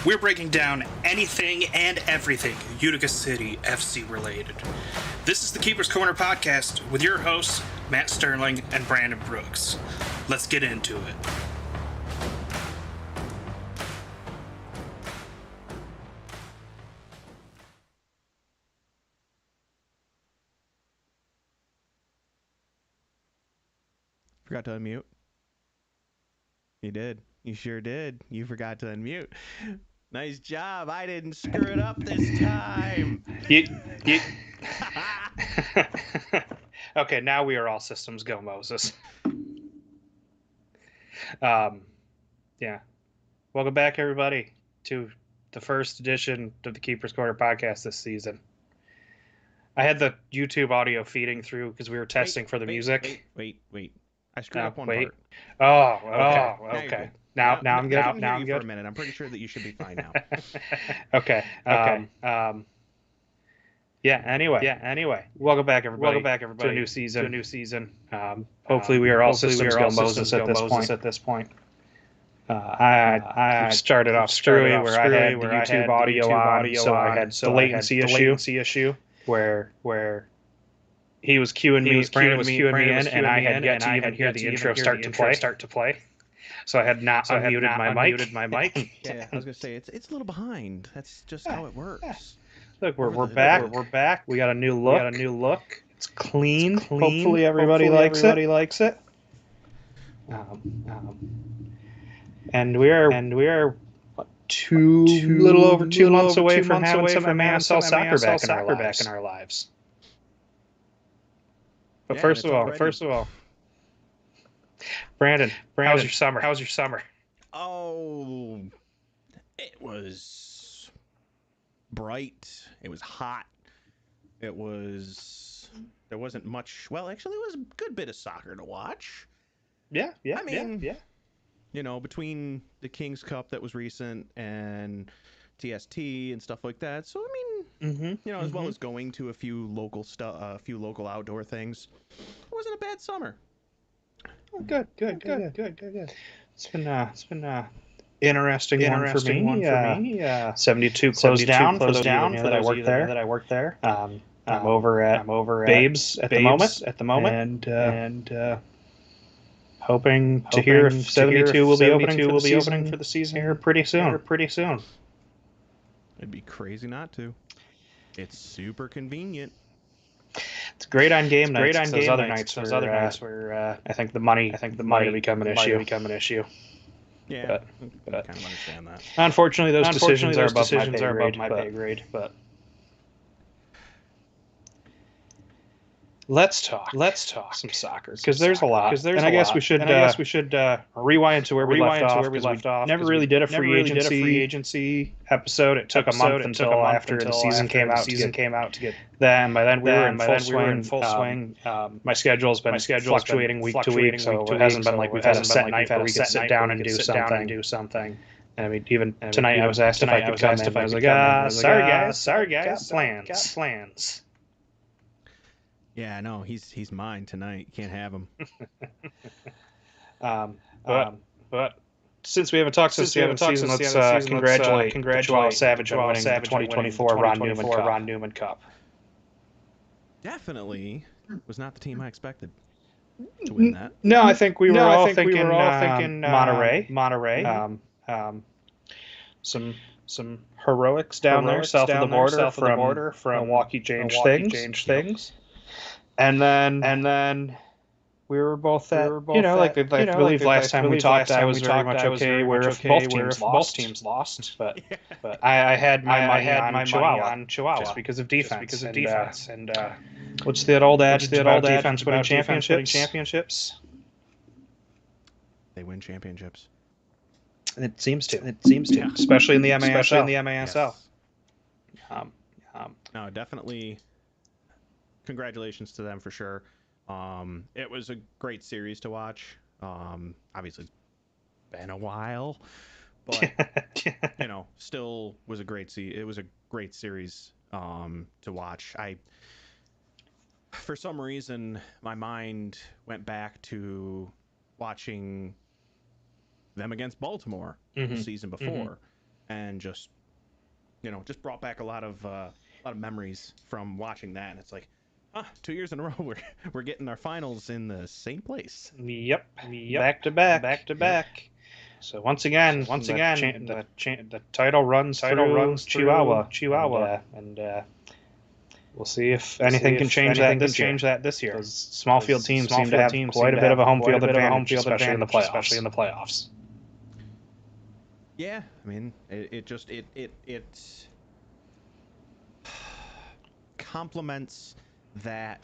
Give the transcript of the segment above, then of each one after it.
We're breaking down anything and everything Utica City FC related. This is the Keeper's Corner podcast with your hosts, Matt Sterling and Brandon Brooks. Let's get into it. Forgot to unmute. You did. You sure did. You forgot to unmute. Nice job. I didn't screw it up this time. Okay, now we are all systems go, Moses. Yeah. Welcome back, everybody, to the first edition of the Keeper's Corner podcast this season. I had the YouTube audio feeding through because we were testing for the music. Wait. I screwed up one part. Okay. Now I'm good. Now I'm good. For a minute. I'm pretty sure that you should be fine now. Okay. Yeah. Anyway. Welcome back, everybody. To a new season. Hopefully, we are all systems go Moses at this point. I started off screwy where I had the YouTube audio on, so I had the latency issue where he was cueing me, Brandon was cueing me in, and I had yet to even hear the intro start to play. So I had not unmuted my mic. Yeah, I was gonna say it's a little behind. That's just how it works. Look, we're back. We're back. We got a new look. It's clean. Hopefully everybody likes it. And we are what, little over 2 months away from having some MASL soccer back in our lives. But first of all, Brandon, how's your summer? Oh, it was bright. It was hot. There wasn't much. Well, actually, it was a good bit of soccer to watch. Yeah. You know, between the King's Cup that was recent and TST and stuff like that. So, I mean, you know, as well as going to a few local outdoor things, it wasn't a bad summer. Oh, good. It's been interesting one for me. 72 closed down for those of you that I worked there. I'm over at Babes at the moment, and hoping to hear if 72 will be opening for the season here pretty soon. It'd be crazy not to. It's super convenient. It's great on game nights. Those other nights where I think the money might become an issue. Yeah, but kind of understand that. Unfortunately, those decisions are above my pay grade. But let's talk some soccer because there's a lot. And I guess we should rewind to where we left off. Never really did a free agency episode. It took a month until after the season came out to get that. And by then we were in full swing. My schedule's been fluctuating week to week, so it hasn't been like we've had a set night where we could sit down and do something. I mean, even tonight I was asked if I could come in. I was like, sorry guys, got plans. Yeah, no, he's mine tonight. You can't have him. But since we haven't talked since the season, let's congratulate Joao Savage on winning the 2024 Ron Newman Cup. Definitely was not the team I expected to win that. No, I think we were all thinking Monterey. Some heroics down there south of the border from Milwaukee changed things. And then we were both at, I believe last time we talked, I was very much okay where if both teams lost. But I had my money on Chihuahua just because of defense. And what's that old adage about defense winning championships? They win championships. It seems to, especially in the MASL. Yes. No, definitely. Congratulations to them for sure. It was a great series to watch. Obviously, it's been a while, but still was a great It was a great series to watch. For some reason, my mind went back to watching them against Baltimore the season before. and just brought back a lot of memories from watching that. And it's like, 2 years in a row we're getting our finals in the same place. Yep. Back to back. So once again, the title runs through Chihuahua, and we'll see if anything can change that this year. Those small field teams seem to have quite a bit of a home field advantage, especially in the playoffs. Yeah, I mean, it complements that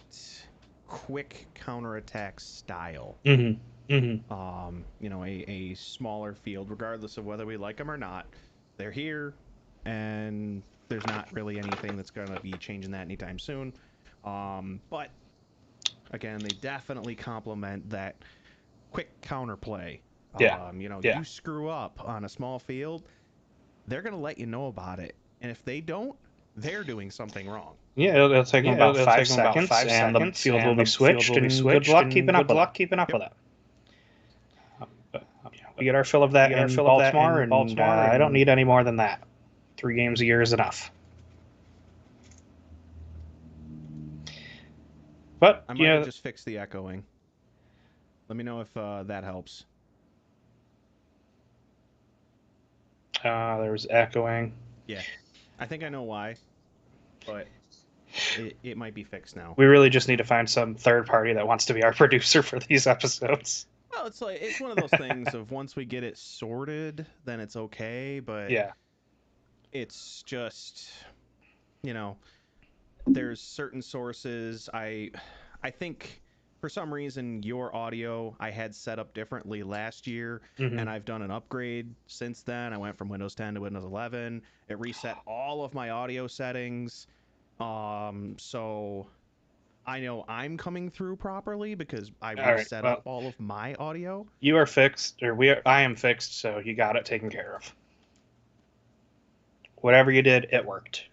quick counterattack style. A smaller field, regardless of whether we like them or not, they're here, and there's not really anything that's going to be changing that anytime soon. But again, they definitely complement that quick counterplay. You screw up on a small field, they're going to let you know about it, and if they don't, they're doing something wrong. Yeah, it'll take them about 5 seconds, and the field will be switched, and good luck keeping up with it. We get our fill of that in Baltimore, and I don't need any more than that. 3 games a year is enough. But I might have just fixed the echoing. Let me know if that helps. There was echoing. Yeah, I think I know why, but it might be fixed now. We really just need to find some third party that wants to be our producer for these episodes. Well, it's one of those things of once we get it sorted, then it's okay. But yeah, it's just, there's certain sources. I think for some reason your audio I had set up differently last year, and I've done an upgrade since then. I went from Windows 10 to Windows 11. It reset all of my audio settings. So I know I'm coming through properly because I reset up all of my audio. You are fixed, I am fixed, so you got it taken care of. Whatever you did, it worked.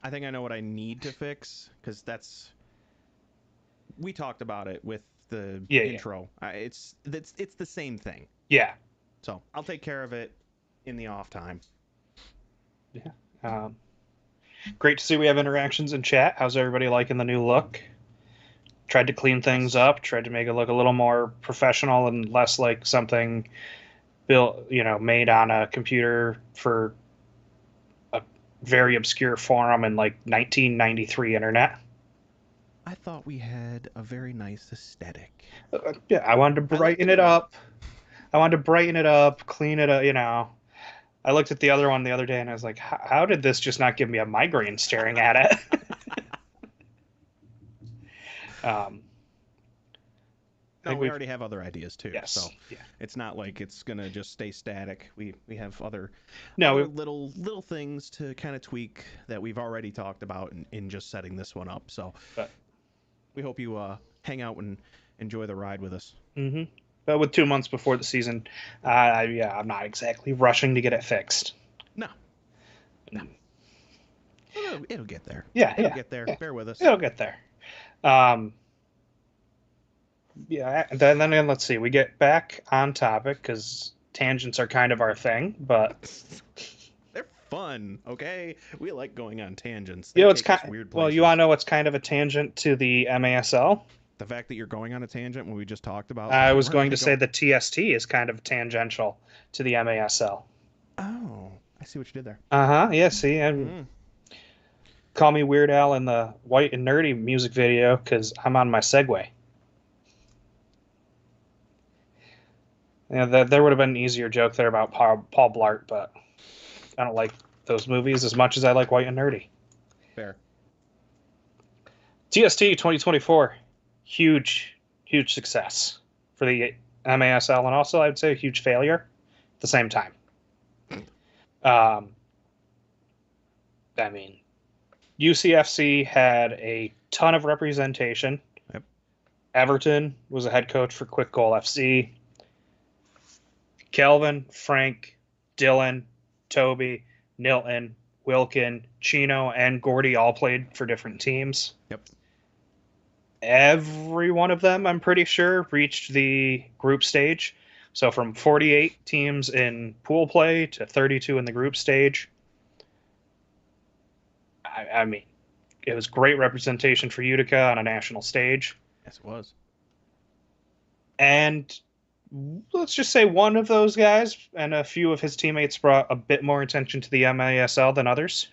I think I know what I need to fix, because we talked about it with the intro. Yeah. It's the same thing. Yeah. So I'll take care of it in the off time. Yeah. Great to see we have interactions in chat. How's everybody liking the new look? Tried to clean things up, tried to make it look a little more professional and less like something built, made on a computer for a very obscure forum in like 1993 internet. I thought we had a very nice aesthetic. Yeah, I wanted to brighten it up. Clean it up, I looked at the other one the other day and I was like, how did this just not give me a migraine staring at it? We already have other ideas too. Yes. So it's not like it's going to just stay static. We have other little things to kind of tweak that we've already talked about in just setting this one up. So we hope you hang out and enjoy the ride with us. Mm-hmm. But with 2 months before the season, I'm not exactly rushing to get it fixed. No. It'll get there. It'll get there. Yeah. Bear with us. It'll get there. Then let's see. We get back on topic because tangents are kind of our thing, but they're fun. Okay, we like going on tangents. It's kind of weird places. Well, you want to know what's kind of a tangent to the MASL? The fact that you're going on a tangent when we just talked about... I was going to say the TST is kind of tangential to the MASL. Oh, I see what you did there. Yeah, see? Call me Weird Al in the White and Nerdy music video because I'm on my Segway. There would have been an easier joke there about Paul Blart, but I don't like those movies as much as I like White and Nerdy. Fair. TST 2024. Huge success for the MASL, and also I would say a huge failure at the same time. UCFC had a ton of representation. Yep. Everton was a head coach for Quick Goal FC. Kelvin, Frank, Dylan, Toby, Nilton, Wilkin, Chino, and Gordy all played for different teams. Yep. Every one of them, I'm pretty sure, reached the group stage. So from 48 teams in pool play to 32 in the group stage. I mean, it was great representation for Utica on a national stage. Yes, it was. And let's just say one of those guys and a few of his teammates brought a bit more attention to the MASL than others.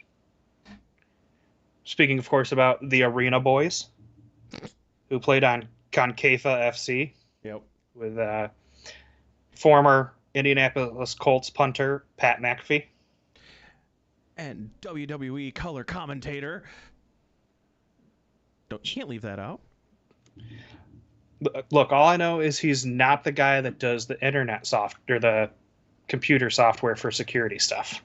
Speaking, of course, about the Arena Boys, who played on Concaifa FC. Yep. With former Indianapolis Colts punter Pat McAfee. And WWE color commentator. You can't leave that out. Look, all I know is he's not the guy that does the internet or the computer software for security stuff.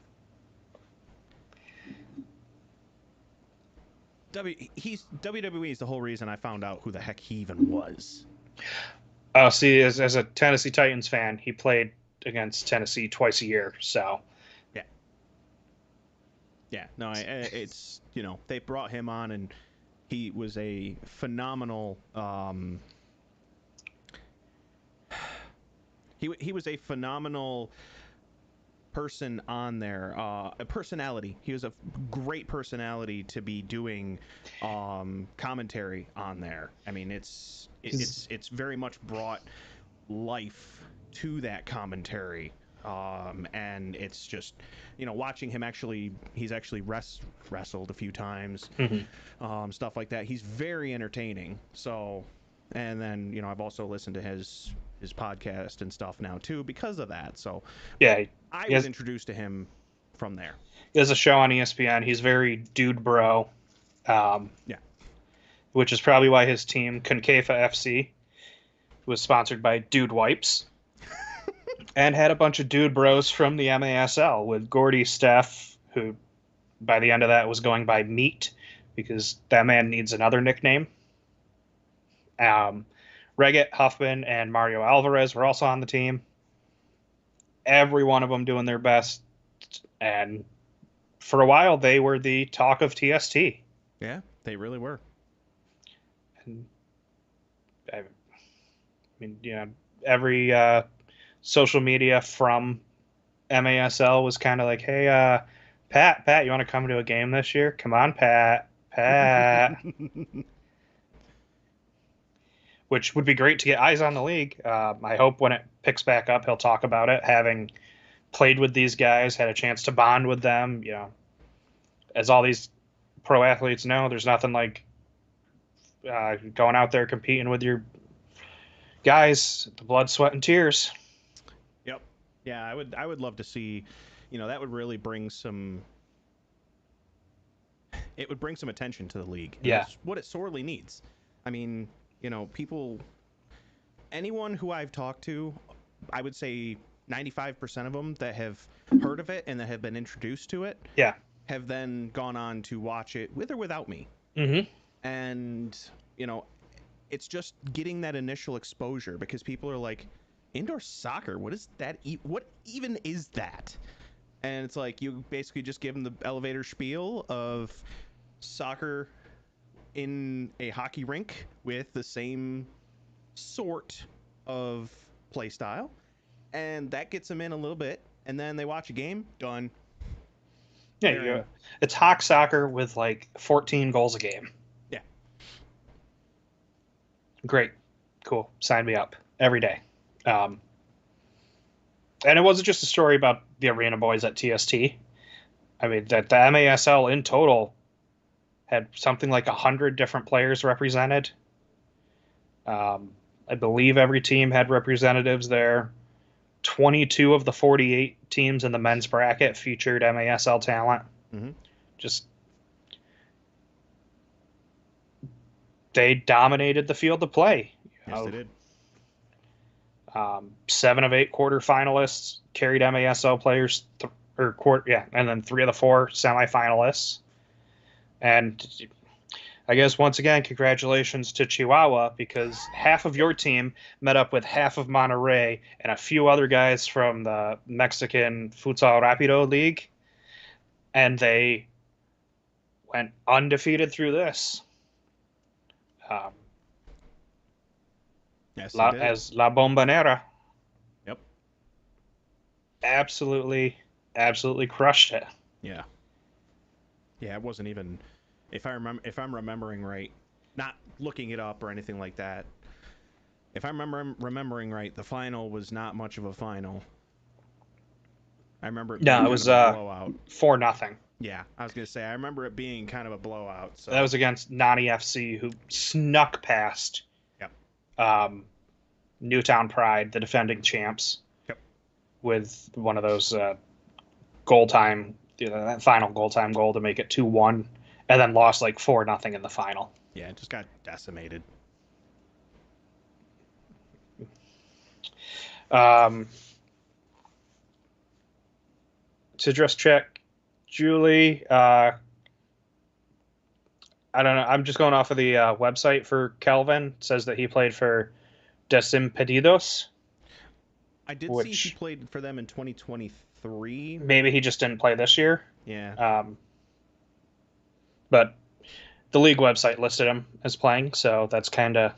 WWE is the whole reason I found out who the heck he even was. Oh, see, as a Tennessee Titans fan, he played against Tennessee twice a year, so. Yeah, no, it's, they brought him on, and he was a phenomenal, he was a phenomenal person on there, a personality. He was a great personality to be doing commentary on there. I mean, it's very much brought life to that commentary. And it's just, watching him he's actually wrestled a few times, stuff like that. He's very entertaining. So, and then, I've also listened to his podcast and stuff now too because of that. So yeah, I was introduced to him from there. He has a show on ESPN. He's very dude bro. Which is probably why his team, Concaifa FC, was sponsored by Dude Wipes. And had a bunch of dude bros from the MASL with Gordy Steph, who by the end of that was going by Meat because that man needs another nickname. Reggett, Huffman, and Mario Alvarez were also on the team. Every one of them doing their best. And for a while, they were the talk of TST. Yeah, they really were. And I mean, every social media from MASL was kind of like, hey, Pat, you want to come to a game this year? Come on, Pat. Which would be great to get eyes on the league. I hope when it picks back up, he'll talk about it, having played with these guys, had a chance to bond with them. As all these pro athletes know, there's nothing like going out there competing with your guys, the blood, sweat, and tears. Yep. Yeah, I would love to see, that would really bring some. It would bring some attention to the league. Yeah. That's what it sorely needs. I mean, anyone who I've talked to, I would say 95% of them that have heard of it and that have been introduced to it, have then gone on to watch it with or without me. Mm-hmm. And, it's just getting that initial exposure because people are like, indoor soccer, what is that? What even is that? And it's like, you basically just give them the elevator spiel of soccer in a hockey rink with the same sort of play style, and that gets them in a little bit, and then they watch a game, done. Yeah, it's hockey soccer with like 14 goals a game. Yeah. Great. Cool. Sign me up every day. And it wasn't just a story about the Arena Boys at TST. I mean, that the MASL in total had something like 100 different players represented. I believe every team had representatives there. 22 of the 48 teams in the men's bracket featured MASL talent. Mm-hmm. Just they dominated the field of play. Yes, they did. 7 of 8 quarterfinalists carried MASL players, and then 3 of the 4 semifinalists. And I guess once again, congratulations to Chihuahua because half of your team met up with half of Monterrey and a few other guys from the Mexican Futsal Rapido League, and they went undefeated through this. Yes, as La Bombonera. Yep. absolutely crushed it. Yeah. Yeah, it wasn't even, if I'm remembering right, not looking it up or anything like that. If I'm remembering right, the final was not much of a final. I remember it being it was kind of a blowout. 4-0. Yeah, I was gonna say I remember it being kind of a blowout. So that was against Nani FC, who snuck past. Yep. Newtown Pride, the defending champs. Yep. With one of those goal time, that final goal time goal to make it 2-1, and then lost like 4-0 in the final. Yeah, it just got decimated. To address check, Julie, I don't know. I'm just going off of the website for Kelvin. It says that he played for Desimpedidos. I did see he played for them in 2023. Maybe he just didn't play this year. Yeah. But the league website listed him as playing, so that's kind of...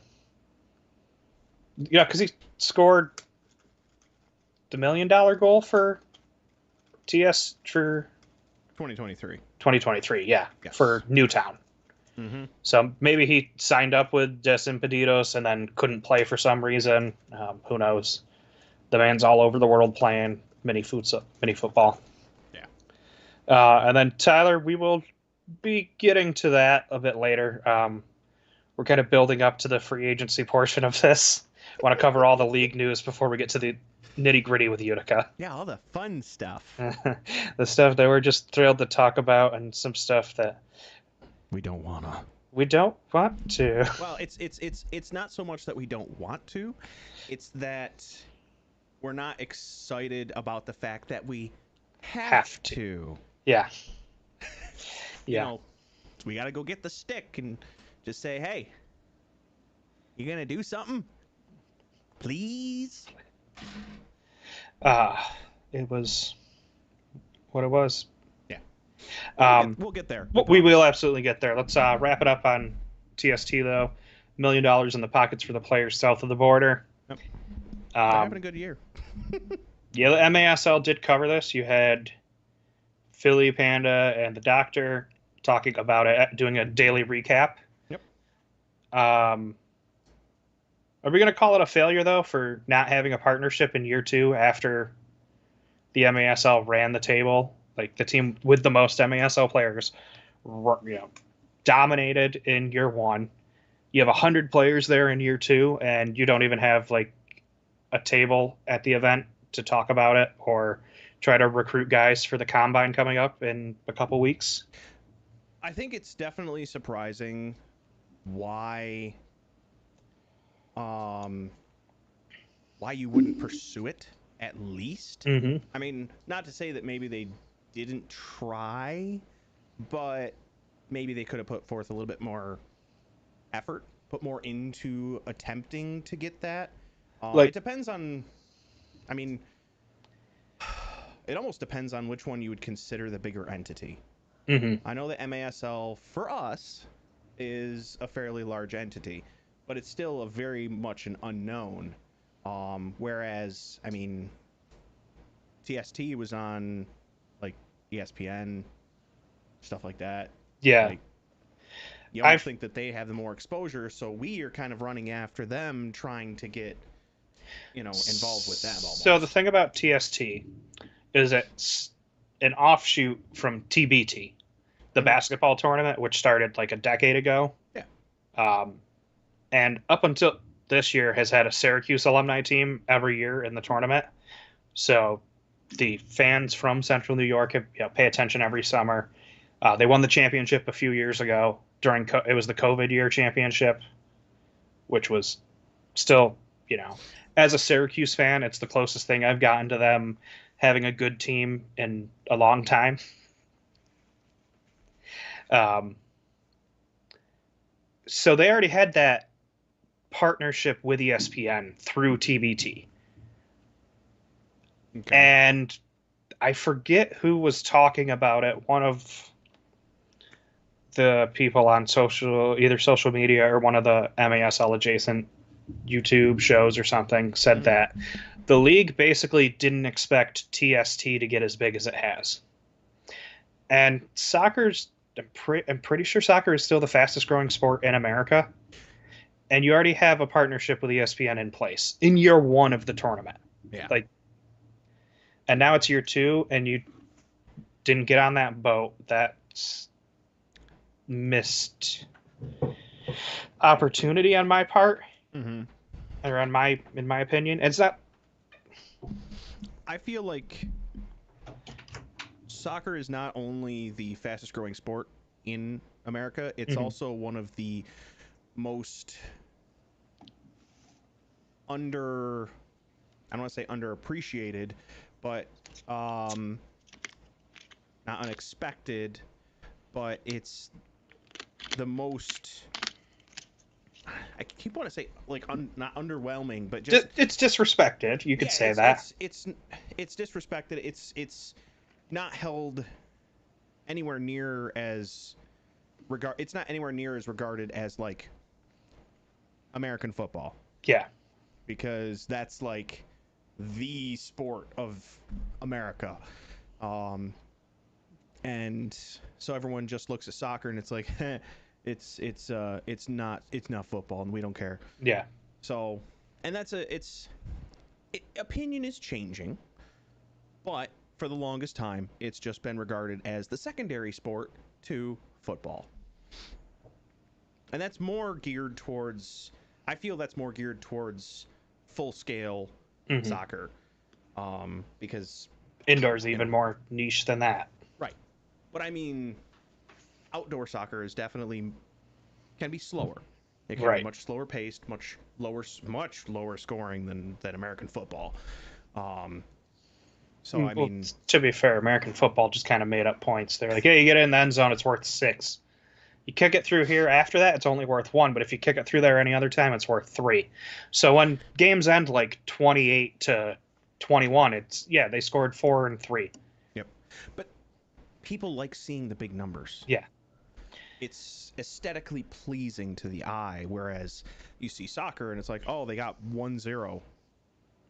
Yeah, because he scored the $1 million goal for TS for 2023. 2023, yeah, yes. For Newtown. Mm-hmm. So maybe he signed up with Desimpedidos and then couldn't play for some reason. Who knows? The man's all over the world playing mini football. Yeah. And then Tyler, we will be getting to that a bit later. We're kind of building up to the free agency portion of this. I want to cover all the league news before we get to the nitty-gritty with Utica. Yeah, all the fun stuff. The stuff that we're just thrilled to talk about, and some stuff that we don't want to. Well, it's not so much that we don't want to. It's that we're not excited about the fact that we have to. Yeah. You know, we got to go get the stick and just say, hey, you going to do something? Please? It was what it was. Yeah. We'll get there. We will absolutely get there. Let's wrap it up on TST, though. $1 million in the pockets for the players south of the border. Yep. They're having a good year. Yeah, the MASL did cover this. You had Philly Panda and the Doctor talking about it, doing a daily recap. Yep. Are we going to call it a failure, though, for not having a partnership in year 2 after the MASL ran the table? Like, the team with the most MASL players, dominated in year 1. You have 100 players there in year 2, and you don't even have, like, a table at the event to talk about it or try to recruit guys for the combine coming up in a couple weeks. I think it's definitely surprising why you wouldn't pursue it at least. Mm-hmm. I mean, not to say that maybe they didn't try, but maybe they could have put forth a little bit more effort, put more into attempting to get that. It depends on, I mean, it almost depends on which one you would consider the bigger entity. Mm-hmm. I know that MASL, for us, is a fairly large entity, but it's still a very much an unknown. Whereas, I mean, TST was on, like, ESPN, stuff like that. Yeah. Like, you almost think that they have the more exposure, so we are kind of running after them, trying to get, involved with them almost. So the thing about TST is it's an offshoot from TBT, the basketball tournament, which started like a decade ago. Yeah. And up until this year has had a Syracuse alumni team every year in the tournament. So the fans from Central New York pay attention every summer. They won the championship a few years ago. It was the COVID year championship, which was still, as a Syracuse fan, it's the closest thing I've gotten to them having a good team in a long time. So they already had that partnership with ESPN through TBT. Okay. And I forget who was talking about it. One of the people on either social media or one of the MASL adjacent YouTube shows or something said that the league basically didn't expect TST to get as big as it has. And I'm pretty sure soccer is still the fastest growing sport in America. And you already have a partnership with ESPN in place in year one of the tournament. Yeah. And now it's year two, and you didn't get on that boat. That's missed opportunity on my part, or in my opinion. It's not. I feel like soccer is not only the fastest growing sport in America; it's also one of the most I don't want to say underappreciated, but not unexpected, but it's the most, I keep wanting to say like not underwhelming, but just it's disrespected. You could say that. It's disrespected. It's not held anywhere near as it's not anywhere near as regarded as like American football. Yeah. Because that's like the sport of America. And so everyone just looks at soccer and it's like, it's not football and we don't care. Yeah. So, and opinion is changing, but for the longest time, it's just been regarded as the secondary sport to football. And that's more geared towards, I feel that's more geared towards full-scale soccer, because indoors even more niche than that. Right, but I mean, outdoor soccer is definitely can be slower. It can be much slower paced, much lower scoring than American football. So I mean, to be fair, American football just kind of made up points. They're like, hey, you get it in the end zone, it's worth 6. You kick it through here after that, it's only worth 1. But if you kick it through there any other time, it's worth 3. So when games end like 28-21, they scored 4 and 3. Yep. But people like seeing the big numbers. Yeah. It's aesthetically pleasing to the eye, whereas you see soccer and it's like, oh, they got 1-0.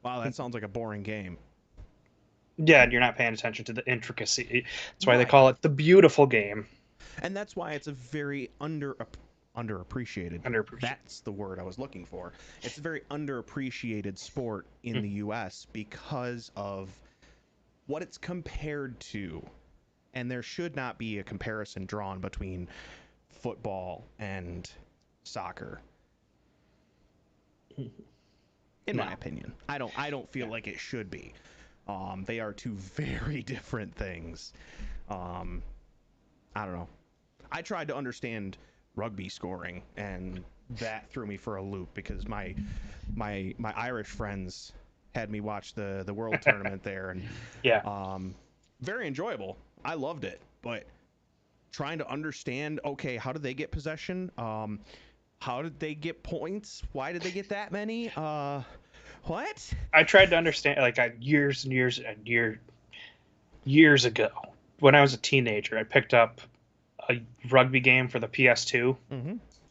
Wow, that sounds like a boring game. Yeah, and you're not paying attention to the intricacy. That's why they call it the beautiful game. And that's why it's a very underappreciated. That's the word I was looking for. It's a very underappreciated sport in the U.S. because of what it's compared to. And there should not be a comparison drawn between football and soccer. In my opinion. I don't feel like it should be. They are two very different things. I don't know. I tried to understand rugby scoring, and that threw me for a loop because my Irish friends had me watch the World Tournament there, and very enjoyable. I loved it, but trying to understand, okay, how did they get possession? How did they get points? Why did they get that many? What? I tried to understand, like, years and years ago, when I was a teenager, I picked up a rugby game for the PS2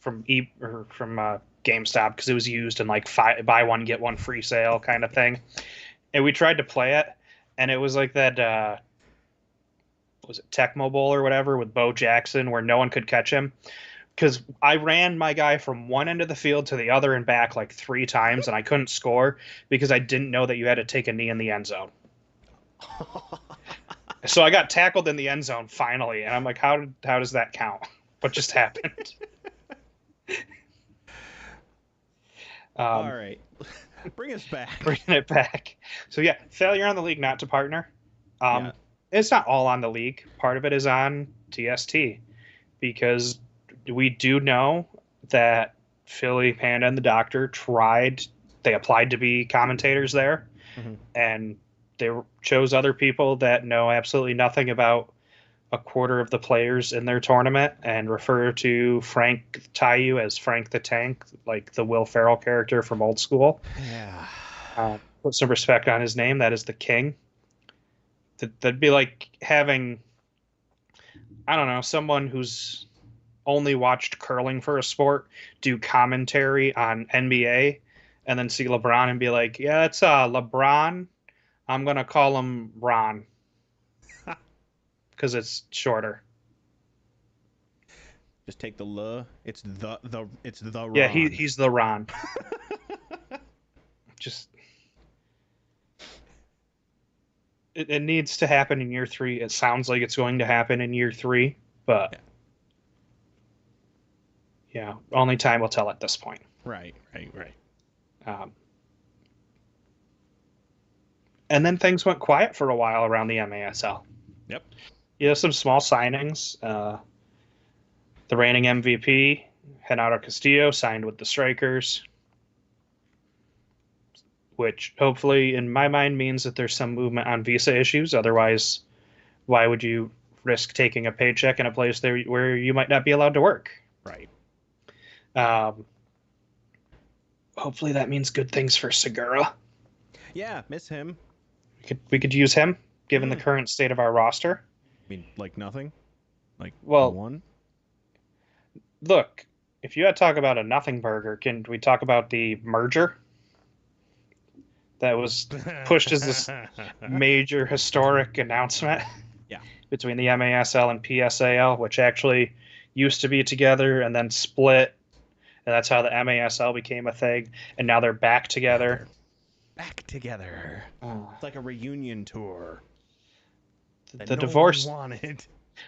from GameStop because it was used in like buy one get one free sale kind of thing, and we tried to play it, and it was like that was it Tecmo Bowl or whatever with Bo Jackson where no one could catch him, because I ran my guy from one end of the field to the other and back like 3 times, and I couldn't score because I didn't know that you had to take a knee in the end zone. So I got tackled in the end zone finally, and I'm like, how does that count? What just happened? All right. Bring us back. Bringing it back. So yeah, failure on the league not to partner. It's not all on the league. Part of it is on TST, because we do know that Philly, Panda, and the Doctor tried. They applied to be commentators there, and they chose other people that know absolutely nothing about a quarter of the players in their tournament and refer to Frank Tayu as Frank the Tank, like the Will Ferrell character from Old School. Yeah. Put some respect on his name. That is the King. That'd be like having, I don't know, someone who's only watched curling for a sport do commentary on NBA and then see LeBron and be like, yeah, it's LeBron. I'm gonna call him Ron because it's shorter. Just take the L. It's the Ron. Yeah, he's the Ron. Just it needs to happen in year 3. It sounds like it's going to happen in year 3, but yeah, only time will tell at this point. Right. And then things went quiet for a while around the MASL. Yep. Yeah, some small signings. The reigning MVP, Renato Castillo, signed with the Strikers, which hopefully, in my mind, means that there's some movement on visa issues. Otherwise, why would you risk taking a paycheck in a place there where you might not be allowed to work? Right. Hopefully that means good things for Segura. Yeah, miss him. We could use him, given the current state of our roster. I mean, like nothing? Like one? Look, if you had to talk about a nothing burger, can we talk about the merger that was pushed as this major historic announcement between the MASL and PSAL, which actually used to be together and then split, and that's how the MASL became a thing, and now they're back together. It's like a reunion tour. The divorce wanted.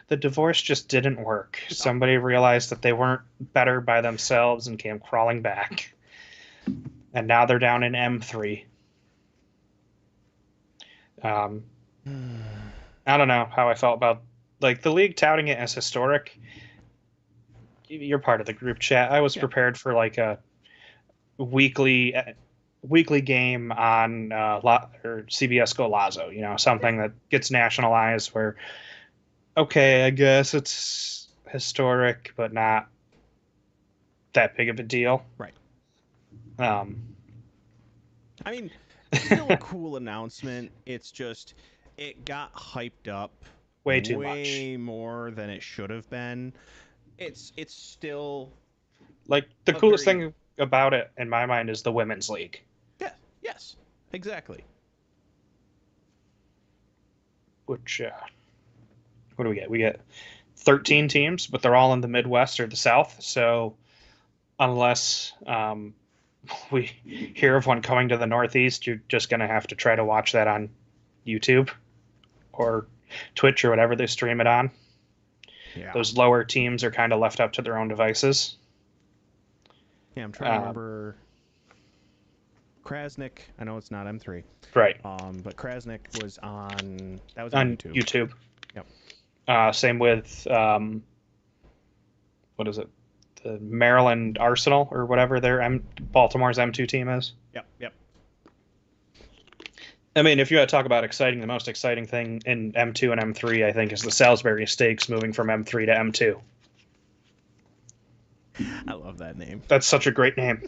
The divorce just didn't work. Somebody realized that they weren't better by themselves and came crawling back. And now they're down in M3. I don't know how I felt about the league touting it as historic. You're part of the group chat. I was prepared for a weekly game on or CBS Go Lazo, something that gets nationalized where, okay, I guess it's historic, but not that big of a deal. Right. I mean, still a cool announcement. It's just, it got hyped up way more than it should have been. It's still the coolest thing about it in my mind is the women's league. Yeah. Yes. Exactly. Which what do we get? We get 13 teams, but they're all in the Midwest or the South. So unless we hear of one coming to the Northeast, you're just going to have to try to watch that on YouTube or Twitch or whatever they stream it on. Yeah. Those lower teams are kind of left up to their own devices. Yeah, I'm trying to remember. Krasnick, I know it's not M3. Right. But Krasnick was on... That was on YouTube. Yep. Same with... what is it? The Maryland Arsenal or whatever their Baltimore's M2 team is. Yep. I mean, if you had to talk about exciting, the most exciting thing in M2 and M3, I think, is the Salisbury Stakes moving from M3 to M2. I love that name. That's such a great name.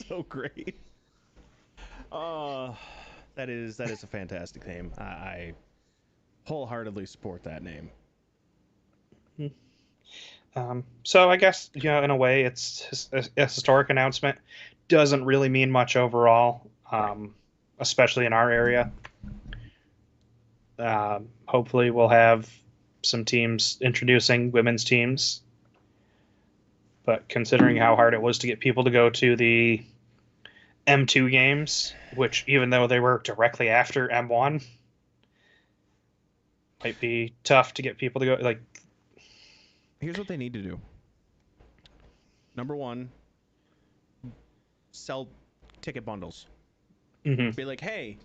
So great. That is a fantastic name. I wholeheartedly support that name. So I guess, in a way, it's a historic announcement. Doesn't really mean much overall, especially in our area. Hopefully we'll have some teams introducing women's teams. But considering how hard it was to get people to go to the M2 games, which even though they were directly after M1, might be tough to get people to go. Here's what they need to do. Number one, sell ticket bundles. Mm-hmm. Be like, hey,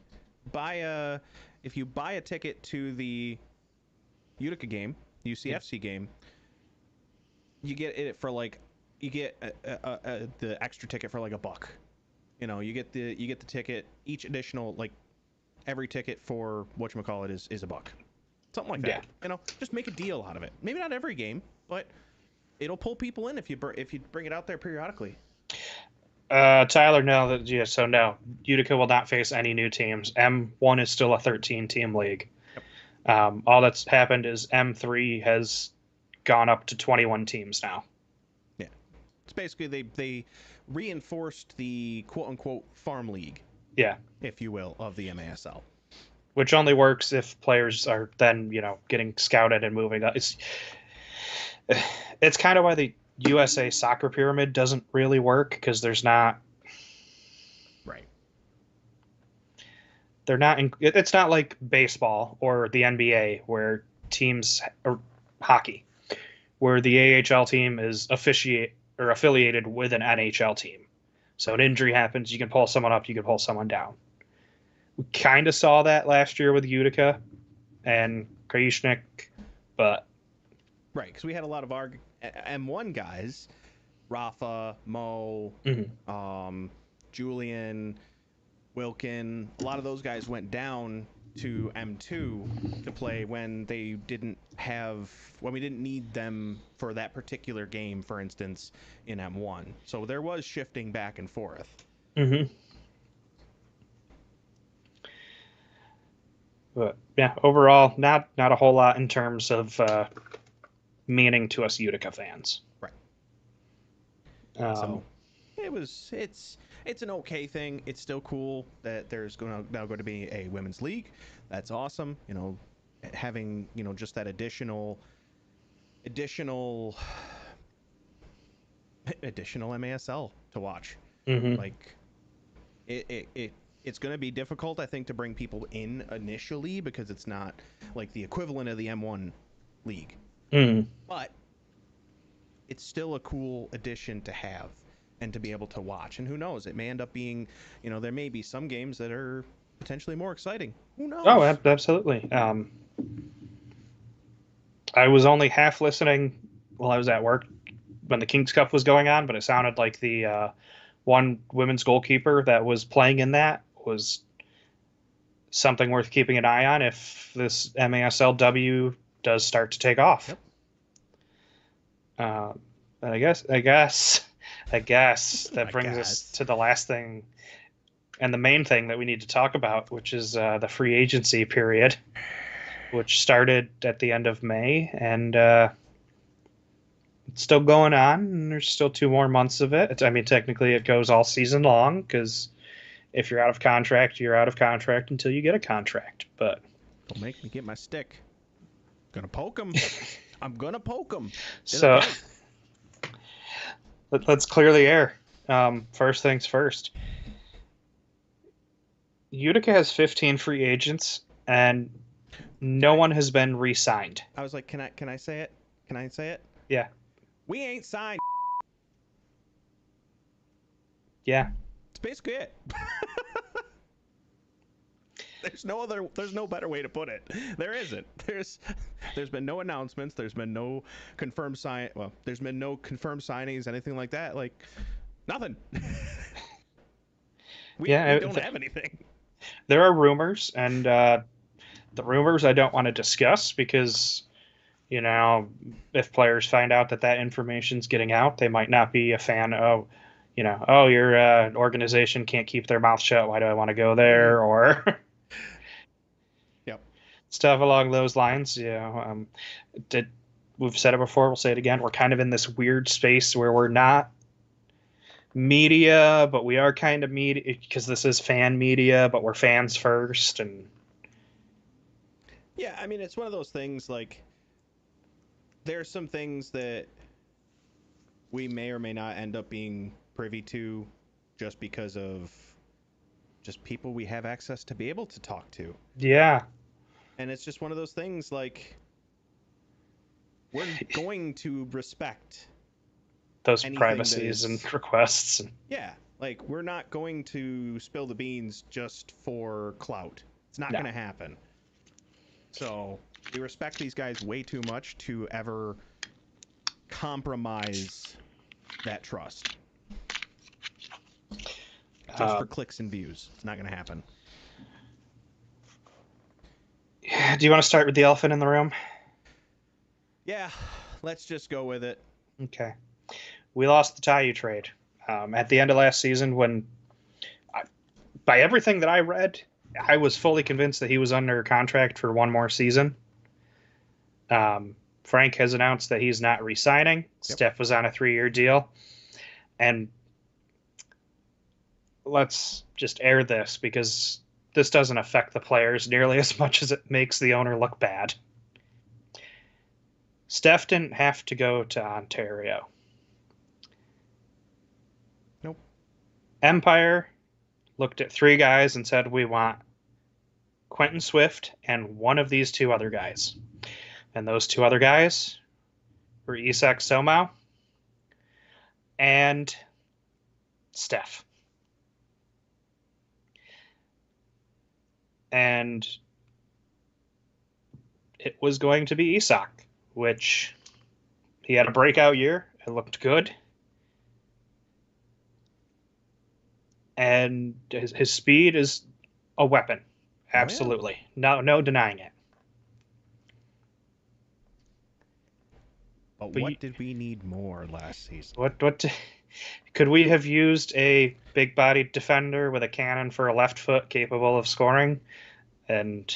if you buy a ticket to the Utica game, UCFC game, you get it for the extra ticket for $1. You get the ticket, each additional, every ticket for whatchamacallit is $1. Something like that. Yeah. Just make a deal out of it. Maybe not every game, but it'll pull people in if you bring it out there periodically. Tyler, no. So no, Utica will not face any new teams. M1 is still a 13-team league. Yep. All that's happened is M3 has gone up to 21 teams now. Yeah. It's basically they reinforced the quote unquote farm league, yeah, if you will, of the MASL. Which only works if players are then, getting scouted and moving up. It's kind of why the USA soccer pyramid doesn't really work, because there's not. Right. They're not. It's not like baseball or the NBA where teams, or hockey, where the AHL team is affiliated with an NHL team. So an injury happens, you can pull someone up, you can pull someone down. We kind of saw that last year with Utica and Krajishnik, but... Right, because we had a lot of our M1 guys, Rafa, Mo, Julian, Wilkin, a lot of those guys went down to M2 to play when we didn't need them for that particular game, for instance, in M1. So there was shifting back and forth. But yeah, overall, not a whole lot in terms of meaning to us Utica fans. Right. So it's an okay thing. It's still cool that there's now going to be a women's league. That's awesome. Having just that additional MASL to watch. Like it's going to be difficult, I think, to bring people in initially, because it's not like the equivalent of the M1 league. But it's still a cool addition to have and to be able to watch. And who knows, it may end up being, there may be some games that are potentially more exciting. Who knows? Oh, absolutely. I was only half listening while I was at work when the King's Cup was going on, but it sounded like the one women's goalkeeper that was playing in that was something worth keeping an eye on if this MASLW does start to take off. Yep. I guess that brings us to the last thing and the main thing that we need to talk about, which is the free agency period, which started at the end of May, and it's still going on, and there's still 2 more months of it. Technically it goes all season long, because if you're out of contract, you're out of contract until you get a contract. But don't make me get my stick. Gonna poke him. I'm gonna poke him. So let's clear the air. First things first. Utica has 15 free agents, and no one has been re-signed. I was like, can I say it? Can I say it? Yeah. We ain't signed. Yeah. That's basically it. There's no better way to put it. There isn't. There's been no announcements. There's been no confirmed there's been no confirmed signings, anything like that. Like, nothing. we don't have anything. There are rumors, and the rumors I don't want to discuss, because if players find out that information's getting out, they might not be a fan of, your organization can't keep their mouth shut, why do I want to go there, or yep, stuff along those lines. We've said it before, we'll say it again, we're kind of in this weird space where we're not media, but we are kind of media, because this is fan media, but we're fans first. And yeah, it's one of those things, like, there's some things that we may or may not end up being privy to just because of just people we have access to be able to talk to. Yeah. And it's just one of those things, like, we're going to respect those privacies and requests. Yeah, like, we're not going to spill the beans just for clout. It's not going to happen. So we respect these guys way too much to ever compromise that trust. Just for clicks and views. It's not going to happen. Do you want to start with the elephant in the room? Yeah, let's just go with it. Okay. We lost the Tayu trade. At the end of last season, when, by everything that I read, I was fully convinced that he was under contract for 1 more season. Frank has announced that he's not re-signing. Yep. Steph was on a 3-year deal. And let's just air this because this doesn't affect the players nearly as much as it makes the owner look bad. Steph didn't have to go to Ontario. Nope. Empire looked at 3 guys and said, we want Quentin Swift and one of these 2 other guys. And those 2 other guys were Isak Somau and Steph. And it was going to be Isak, which he had a breakout year. It looked good. And his speed is a weapon. Absolutely. Oh, yeah. No denying it. But what did we need more last season? What could we have used a big-bodied defender with a cannon for a left foot capable of scoring? And,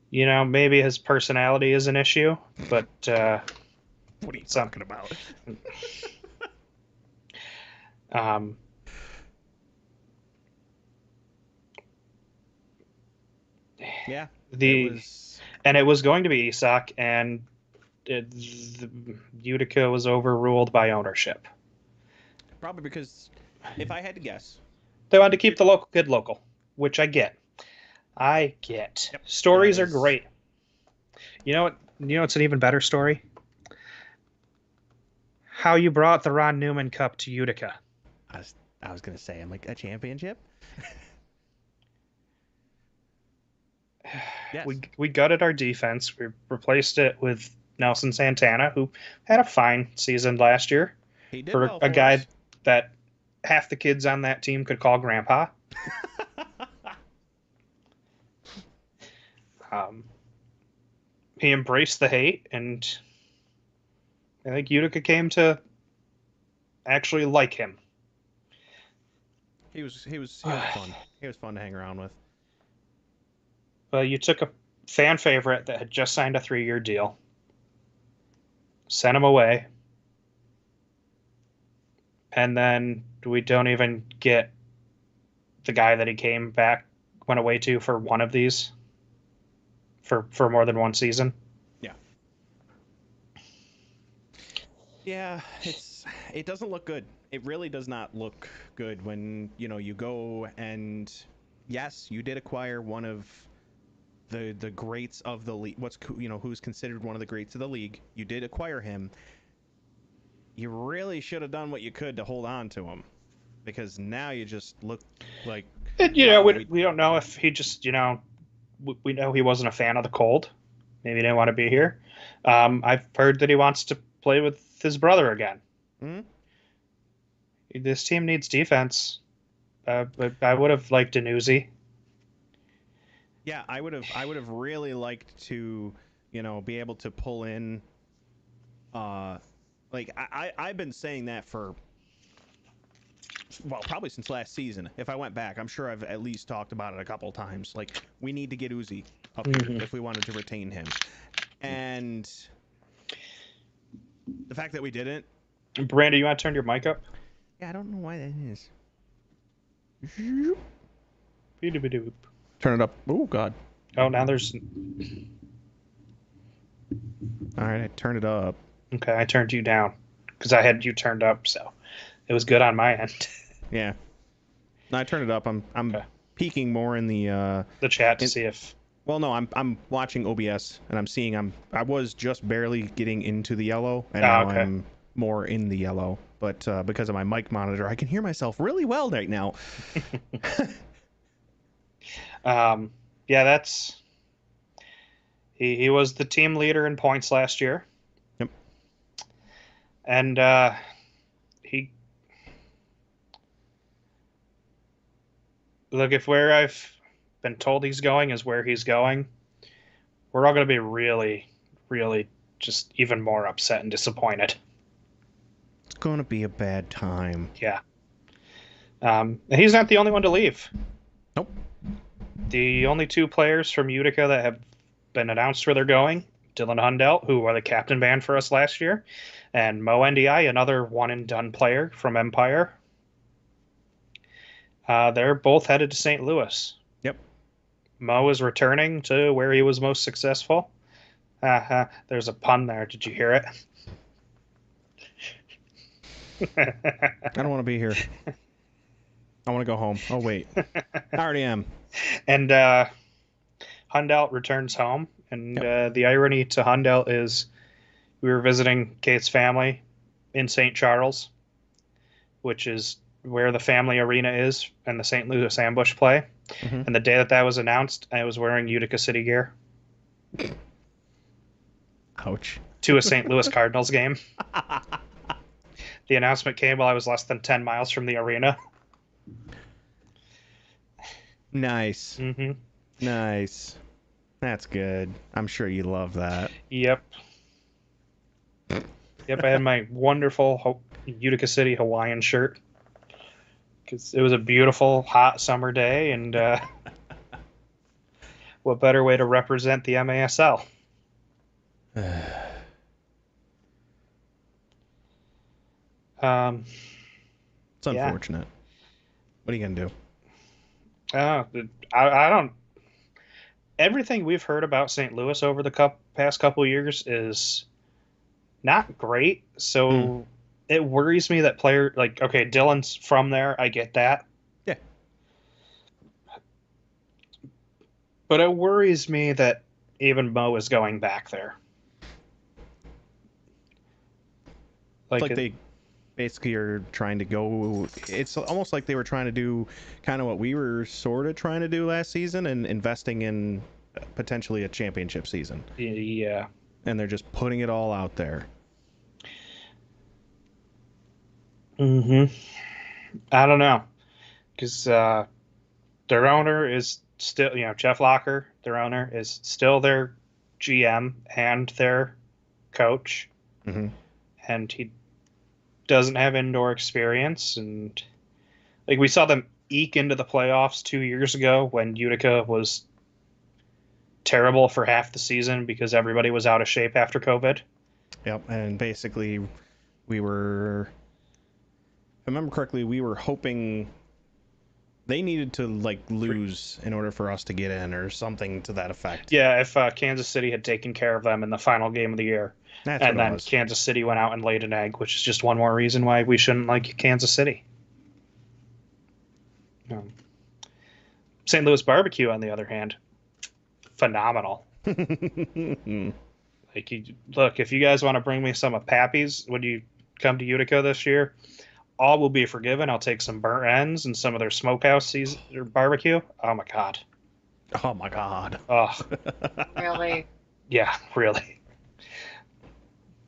you know, maybe his personality is an issue, but... what are you talking about? Yeah. And it was going to be Isak, and Utica was overruled by ownership. Probably because, if I had to guess, they wanted to keep the local kid local, which I get. Yep. Stories are great. You know what? You know what's an even better story? How you brought the Ron Newman Cup to Utica. I was gonna say, I'm like, a championship. Yes. We gutted our defense. We replaced it with Nelson Santana, who had a fine season last year. He did for well a guy that half the kids on that team could call grandpa. He embraced the hate, and I think Utica came to actually like him. He was fun. He was fun to hang around with. Well, you took a fan favorite that had just signed a 3-year deal, sent him away, and then we don't even get the guy that he went away to for one of these for more than one season. Yeah. Yeah, it doesn't look good. It really does not look good when, you know, you go and, yes, you did acquire one of the greats of the league. Who's considered one of the greats of the league. You did acquire him. You really should have done what you could to hold on to him, because now you just look like. And, you know, we don't know if he just, you know, we know he wasn't a fan of the cold. Maybe he didn't want to be here. I've heard that he wants to play with his brother again. Mm-hmm. This team needs defense. But I would have liked an Uzi. Yeah, I would have really liked to, you know, be able to pull in. I've been saying that for, well, probably since last season. If I went back, I'm sure I've at least talked about it a couple times. Like, we need to get Uzi up here if we wanted to retain him. And the fact that we didn't. Brandon, you want to turn your mic up? Yeah, I don't know why that is. Turn it up. Oh, God. Oh, now there's... All right, I turned it up. Okay, I turned you down because I had you turned up, so it was good on my end. Yeah. No, I turned it up. I'm okay. Peeking more in the chat to see if. Well, no, I'm watching OBS and I'm seeing I was just barely getting into the yellow, and now okay. I'm more in the yellow. But because of my mic monitor, I can hear myself really well right now. Yeah, that's. He was the team leader in points last year. Yep. And he. Look, if where I've been told he's going is where he's going, we're all going to be really, really just even more upset and disappointed. It's going to be a bad time. Yeah. And he's not the only one to leave. Nope. The only 2 players from Utica that have been announced where they're going Dylan Hundelt, who are the captain band for us last year, and Mo NDI, another one-and-done player from Empire. They're both headed to St. Louis. Yep. Mo is returning to where he was most successful. There's a pun there. Did you hear it? I don't want to be here. I want to go home. Oh, wait. I already am. And Hundelt returns home. And the irony to Hundelt is we were visiting Kate's family in St. Charles, which is where the family arena is and the St. Louis Ambush play. Mm-hmm. And the day that was announced, I was wearing Utica City gear. Ouch. To a St. Louis Cardinals game. The announcement came while I was less than 10 miles from the arena. Nice. Mm-hmm. Nice. That's good. I'm sure you love that. Yep. Yep, I had my wonderful Utica City Hawaiian shirt. Because it was a beautiful, hot summer day, and what better way to represent the MASL? It's unfortunate. What are you gonna do? I don't. Everything we've heard about St. Louis over the past couple years is not great. So it worries me that Dylan's from there. I get that. Yeah. But it worries me that even Mo is going back there. Like they basically are trying to go. It's almost like they were trying to do kind of what we were sort of trying to do last season and investing in potentially a championship season. Yeah. And they're just putting it all out there. I don't know. Because their owner is still, Jeff Locker, their owner, is still their GM and their coach. Mm-hmm. And he doesn't have indoor experience, and we saw them eke into the playoffs 2 years ago when Utica was terrible for half the season because everybody was out of shape after COVID. Yep, and basically we were, if I remember correctly, we were hoping they needed to lose in order for us to get in or something to that effect. Yeah, if Kansas City had taken care of them in the final game of the year. And then Kansas City went out and laid an egg, which is just one more reason why we shouldn't like Kansas City. St. Louis barbecue, on the other hand, phenomenal. Look, if you guys want to bring me some of Pappy's when you come to Utica this year, all will be forgiven. I'll take some burnt ends and some of their smokehouse or barbecue. Oh my god. Oh my god. Oh. Really? Yeah, really.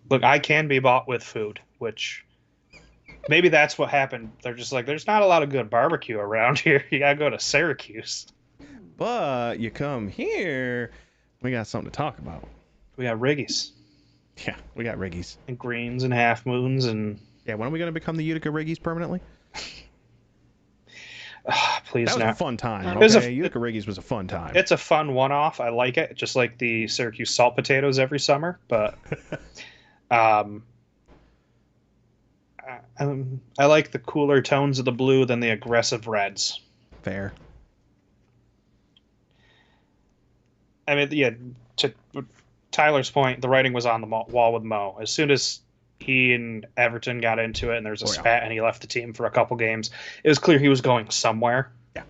Look, I can be bought with food, which maybe that's what happened. They're just like, there's not a lot of good barbecue around here. You gotta go to Syracuse. But you come here, we got something to talk about. We got Riggies. Yeah, we got Riggies. And Greens and Half Moons and... Yeah, when are we going to become the Utica Riggies permanently? Please, that was not. a fun time. Okay? Utica Riggies was a fun time. It's a fun one-off. I like it, just like the Syracuse salt potatoes every summer. But I like the cooler tones of the blue than the aggressive reds. Fair. I mean, yeah, to Tyler's point, the writing was on the wall with Mo. As soon as he and Everton got into it and there's a spat and he left the team for a couple games, it was clear he was going somewhere. Yeah.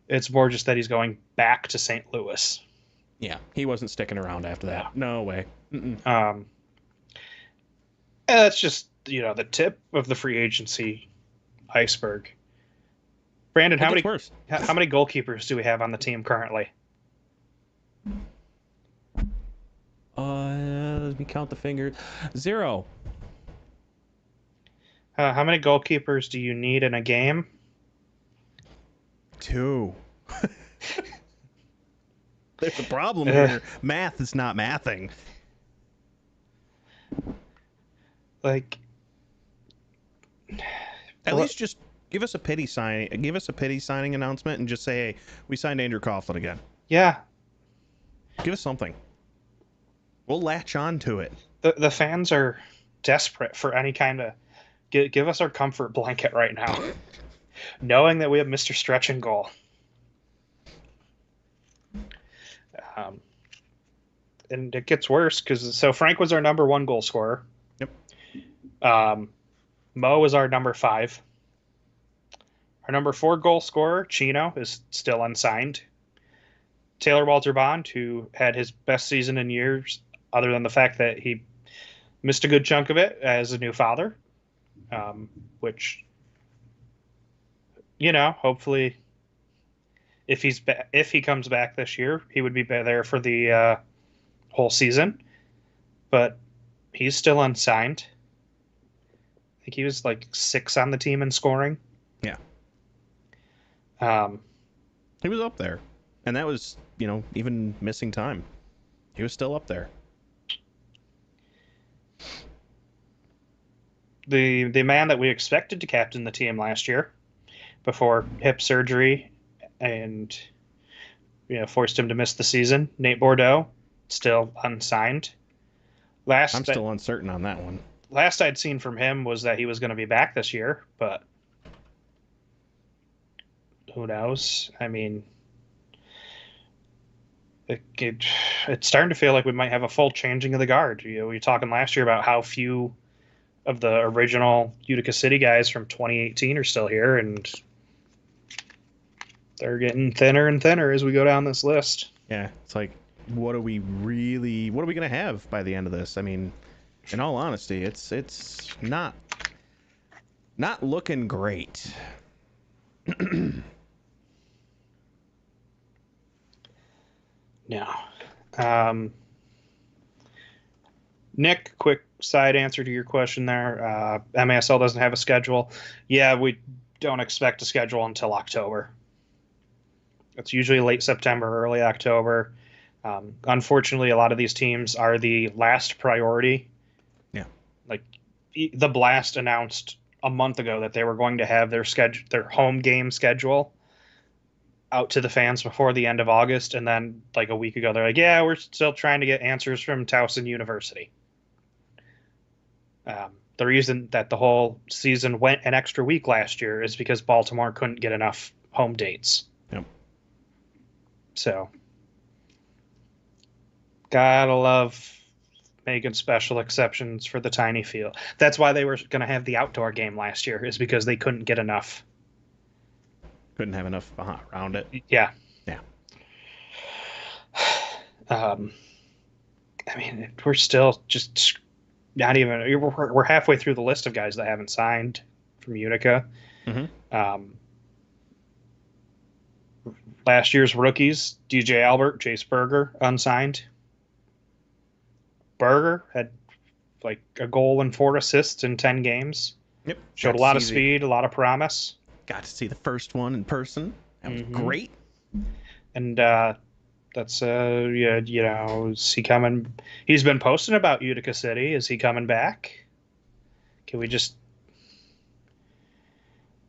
It's more just that he's going back to St. Louis. Yeah, he wasn't sticking around after that. No way. And that's just, the tip of the free agency iceberg. Brandon, how many goalkeepers do we have on the team currently? Let me count the fingers. 0. How many goalkeepers do you need in a game? 2. There's a problem here. Math is not mathing. At least just give us a pity signing. Give us a pity signing announcement and just say, "Hey, we signed Andrew Coughlin again." Yeah. Give us something. We'll latch on to it. The fans are desperate for any kind of give us our comfort blanket right now, knowing that we have Mr. Stretch and goal. And it gets worse because Frank was our number 1 goal scorer. Yep. Mo is our number 5. Our number 4 goal scorer, Chino, is still unsigned. Taylor Walter Bond, who had his best season in years, other than the fact that he missed a good chunk of it as a new father, which, hopefully, if he comes back this year, he would be there for the whole season. But he's still unsigned. I think he was like 6 on the team in scoring. Yeah. He was up there, and that was, even missing time. He was still up there. The man that we expected to captain the team last year before hip surgery and forced him to miss the season, Nate Bordeaux, still unsigned. I'm still uncertain on that one. Last I'd seen from him was that he was going to be back this year, but who knows? I mean, it's starting to feel like we might have a full changing of the guard. We were talking last year about how few of the original Utica City guys from 2018 are still here, and they're getting thinner and thinner as we go down this list. Yeah, it's like, what are we going to have by the end of this? I mean, in all honesty, it's not looking great. No. Nick, quick side answer to your question there. MASL doesn't have a schedule. Yeah, we don't expect a schedule until October. It's usually late September, early October. Unfortunately, a lot of these teams are the last priority. Yeah. Like the Blast announced a month ago that they were going to have their home game schedule out to the fans before the end of August, and then like a week ago they're like, yeah, we're still trying to get answers from Towson University. The reason that the whole season went an extra week last year is because Baltimore couldn't get enough home dates. Yep. So gotta love making special exceptions for the tiny field. That's why they were going to have the outdoor game last year, is because they couldn't get enough. Couldn't have enough around it. Yeah. Yeah. I mean, we're still just not even. We're halfway through the list of guys that haven't signed from Utica. Mm-hmm. Last year's rookies: DJ Albert, Jace Berger, unsigned. Berger had like a goal and 4 assists in 10 games. Yep. Showed a lot of speed, a lot of promise. Got to see the first one in person. That was great. And that's is he coming? He's been posting about Utica City. Is he coming back? Can we just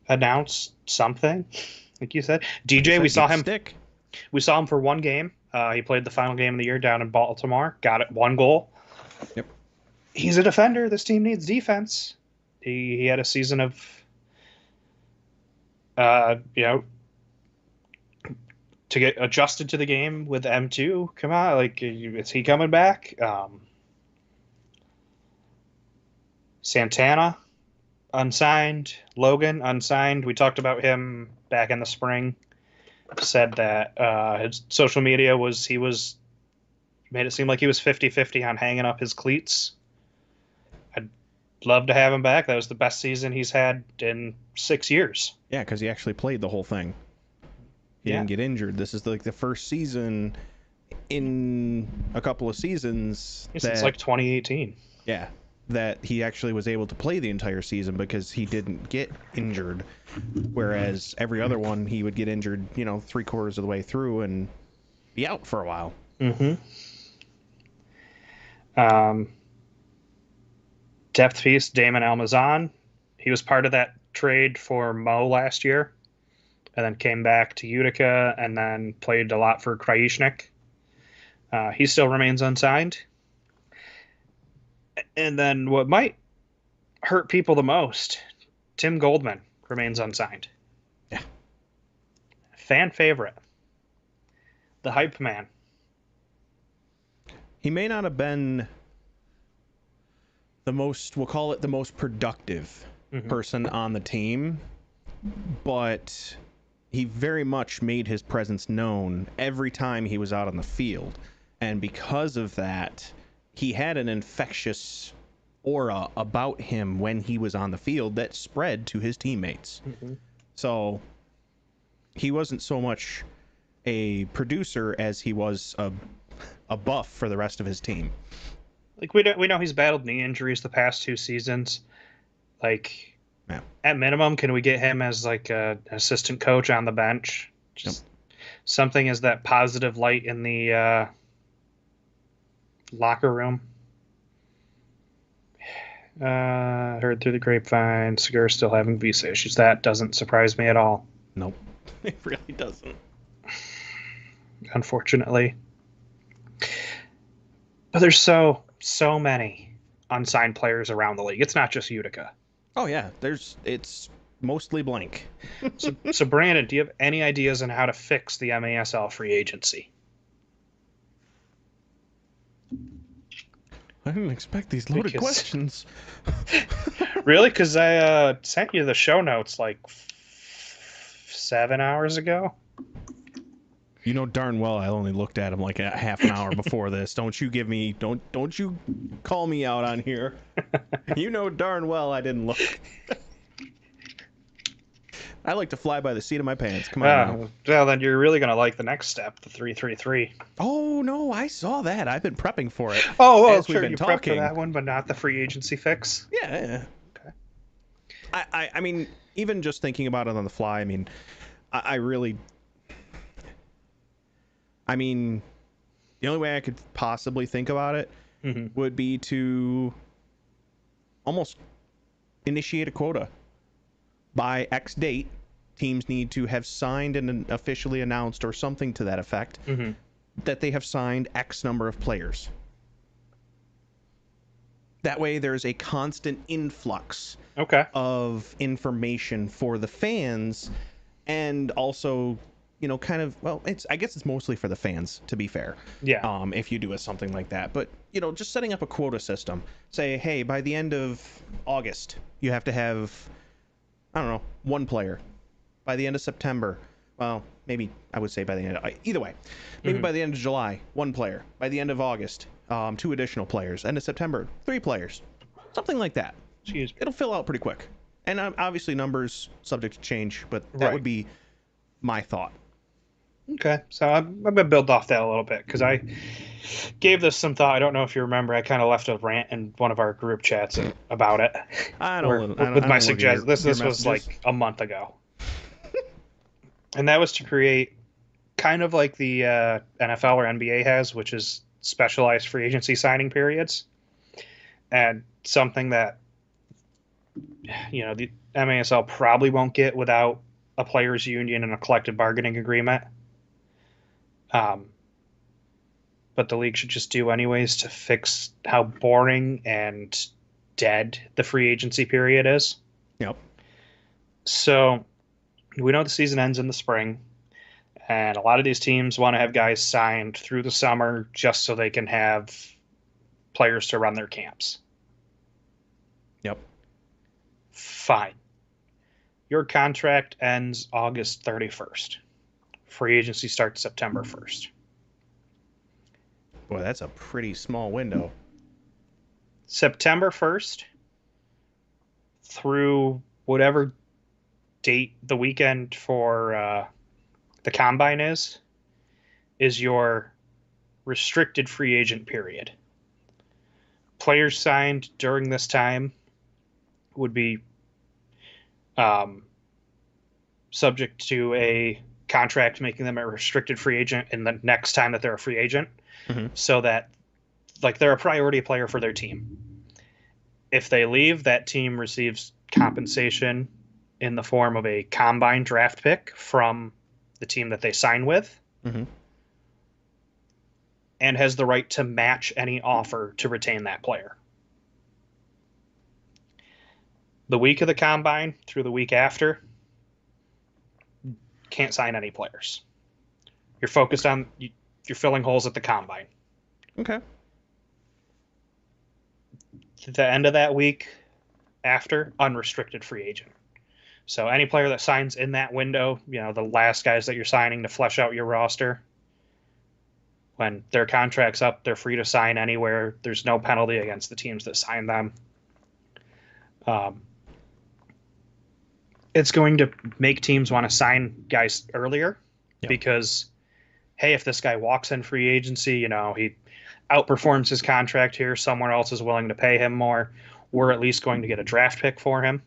announce something? Like you said, DJ, we saw him. We saw him for 1 game. He played the final game of the year down in Baltimore. Got it, 1 goal. Yep. He's a defender. This team needs defense. He had a season of to get adjusted to the game with M2. Come on, like, is he coming back? Santana, unsigned. Logan, unsigned. We talked about him back in the spring. Said that his social media made it seem like he was 50-50 on hanging up his cleats. I'd love to have him back. That was the best season he's had in 6 years. Yeah, because he actually played the whole thing. He didn't get injured. This is like the first season in a couple of seasons. Since like 2018. Yeah, that he actually was able to play the entire season because he didn't get injured. Whereas every other one, he would get injured, 3/4 of the way through and be out for a while. Mm-hmm. Depth piece, Damon Almazan. He was part of that trade for Mo last year, and then came back to Utica, and then played a lot for Krajishnik. He still remains unsigned. And then what might hurt people the most, Tim Goldman remains unsigned. Yeah. Fan favorite. The hype man. He may not have been the most, we'll call it the most productive person on the team, but he very much made his presence known every time he was out on the field. And because of that, he had an infectious aura about him when he was on the field that spread to his teammates. So he wasn't so much a producer as he was a buff for the rest of his team. Like, we know he's battled knee injuries the past 2 seasons. Like, at minimum, can we get him as like an assistant coach on the bench? Just something as that positive light in the locker room. Heard through the grapevine, Segura's still having visa issues. That doesn't surprise me at all. Nope, it really doesn't. Unfortunately. But there's so many unsigned players around the league. It's not just Utica. Oh yeah, it's mostly blank. So Brandon, do you have any ideas on how to fix the MASL free agency? I didn't expect these loaded questions. Really? Because I sent you the show notes like 7 hours ago. You know darn well I only looked at him like a half an hour before this. Don't you call me out on here. You know darn well I didn't look. I like to fly by the seat of my pants. Come on now. Well, then you're really going to like the next step, the 333. Oh, no, I saw that. I've been prepping for it. Oh, well, sure, you prepped for that one, but not the free agency fix? Yeah. Okay. I mean, even just thinking about it on the fly, I mean, I mean, the only way I could possibly think about it would be to almost initiate a quota. By X date, teams need to have signed and officially announced or something to that effect that they have signed X number of players. That way there's a constant influx of information for the fans, and also, you know, kind of, well, I guess it's mostly for the fans, to be fair. Yeah. If you do something like that. But, you know, just setting up a quota system. Say, hey, by the end of August, you have to have, I don't know, 1 player. By the end of September, well, maybe I would say by the end of, either way, maybe by the end of July, 1 player. By the end of August, 2 additional players. End of September, 3 players. Something like that. Excuse me. It'll fill out pretty quick. And obviously numbers subject to change, but that would be my thought. Okay, so I'm going to build off that a little bit, because I gave this some thought. I don't know if you remember, I kind of left a rant in one of our group chats about it. With my suggestion. This was like a month ago. And that was to create kind of like the NFL or NBA has, which is specialized free agency signing periods. And something that, you know, the MASL probably won't get without a players' union and a collective bargaining agreement. But the league should just do anyways to fix how boring and dead the free agency period is. Yep. So we know the season ends in the spring, and a lot of these teams want to have guys signed through the summer just so they can have players to run their camps. Yep. Fine. Your contract ends August 31st. Free agency starts September 1st. Boy, that's a pretty small window. September 1st through whatever date the weekend for the combine is your restricted free agent period. Players signed during this time would be subject to a contract making them a restricted free agent in the next time that they're a free agent, so that, like, they're a priority player for their team. If they leave, that team receives compensation in the form of a combine draft pick from the team that they sign with, and has the right to match any offer to retain that player. the week of the combine through the week after, can't sign any players. You're focused on you're filling holes at the combine. Okay. The end of that week after, unrestricted free agent. So any player that signs in that window, the last guys that you're signing to flesh out your roster, when their contract's up, they're free to sign anywhere. There's no penalty against the teams that sign them. It's going to make teams want to sign guys earlier because, hey, if this guy walks in free agency, he outperforms his contract here, someone else is willing to pay him more, we're at least going to get a draft pick for him.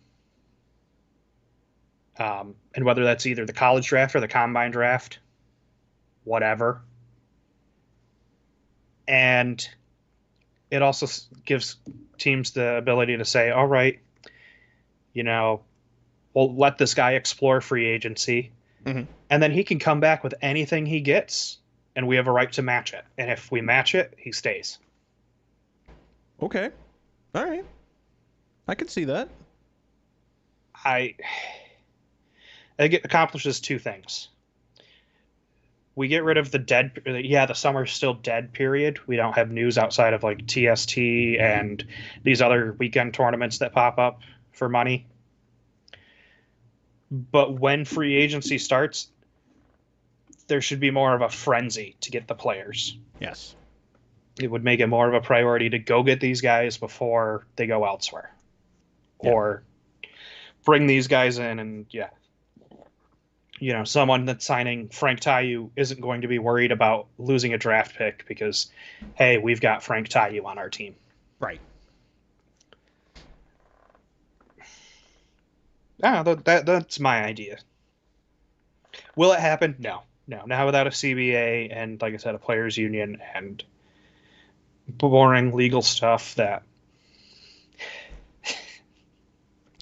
And whether that's either the college draft or the combine draft, whatever. And it also gives teams the ability to say, all right, we'll let this guy explore free agency, and then he can come back with anything he gets, and we have a right to match it. And if we match it, he stays. Okay. All right. I can see that. I think it accomplishes two things. We get rid of the summer's still dead period. We don't have news outside of like TST and these other weekend tournaments that pop up for money. But when free agency starts, there should be more of a frenzy to get the players. Yes. It would make it more of a priority to go get these guys before they go elsewhere. Yeah. Or bring these guys in and, someone that's signing Frank Taiu isn't going to be worried about losing a draft pick because, hey, we've got Frank Taiu on our team. Right. That's my idea. Will it happen? No. Now without a CBA and, like I said, a players' union and boring legal stuff that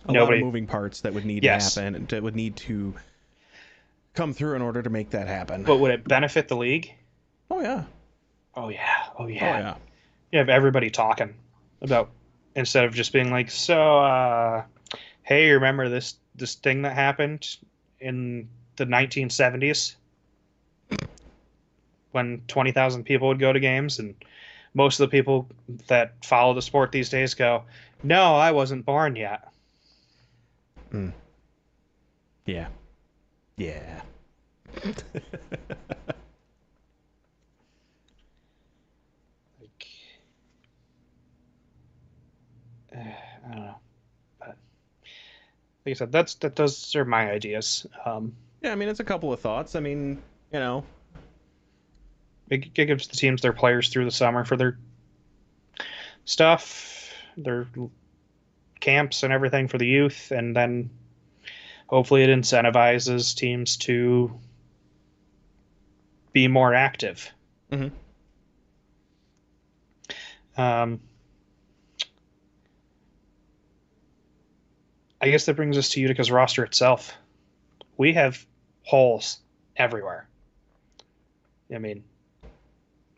a lot of moving parts that would need to happen and that would need to come through in order to make that happen. But would it benefit the league? Oh yeah. You have everybody talking about, instead of just being like, hey, remember this thing that happened in the 1970s when 20,000 people would go to games, and most of the people that follow the sport these days go, no, I wasn't born yet. Yeah. I don't know. But like I said, those are my ideas. Yeah, I mean, it's a couple of thoughts. I mean, it gives the teams their players through the summer for their stuff, their camps and everything for the youth, and then hopefully it incentivizes teams to be more active. I guess that brings us to Utica's roster itself. We have holes everywhere. I mean,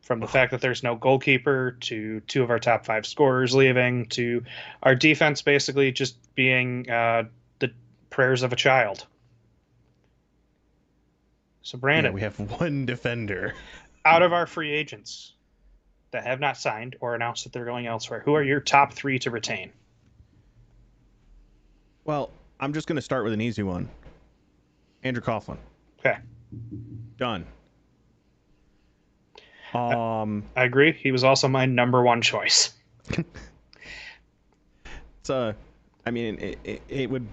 from the fact that there's no goalkeeper to two of our top 5 scorers leaving to our defense basically just being the prayers of a child. So, Brandon, we have one defender. Out of our free agents that have not signed or announced that they're going elsewhere, who are your top 3 to retain? Well, I'm just going to start with an easy one. Andrew Coughlin. Okay. Done. I agree. He was also my number 1 choice. I mean, it would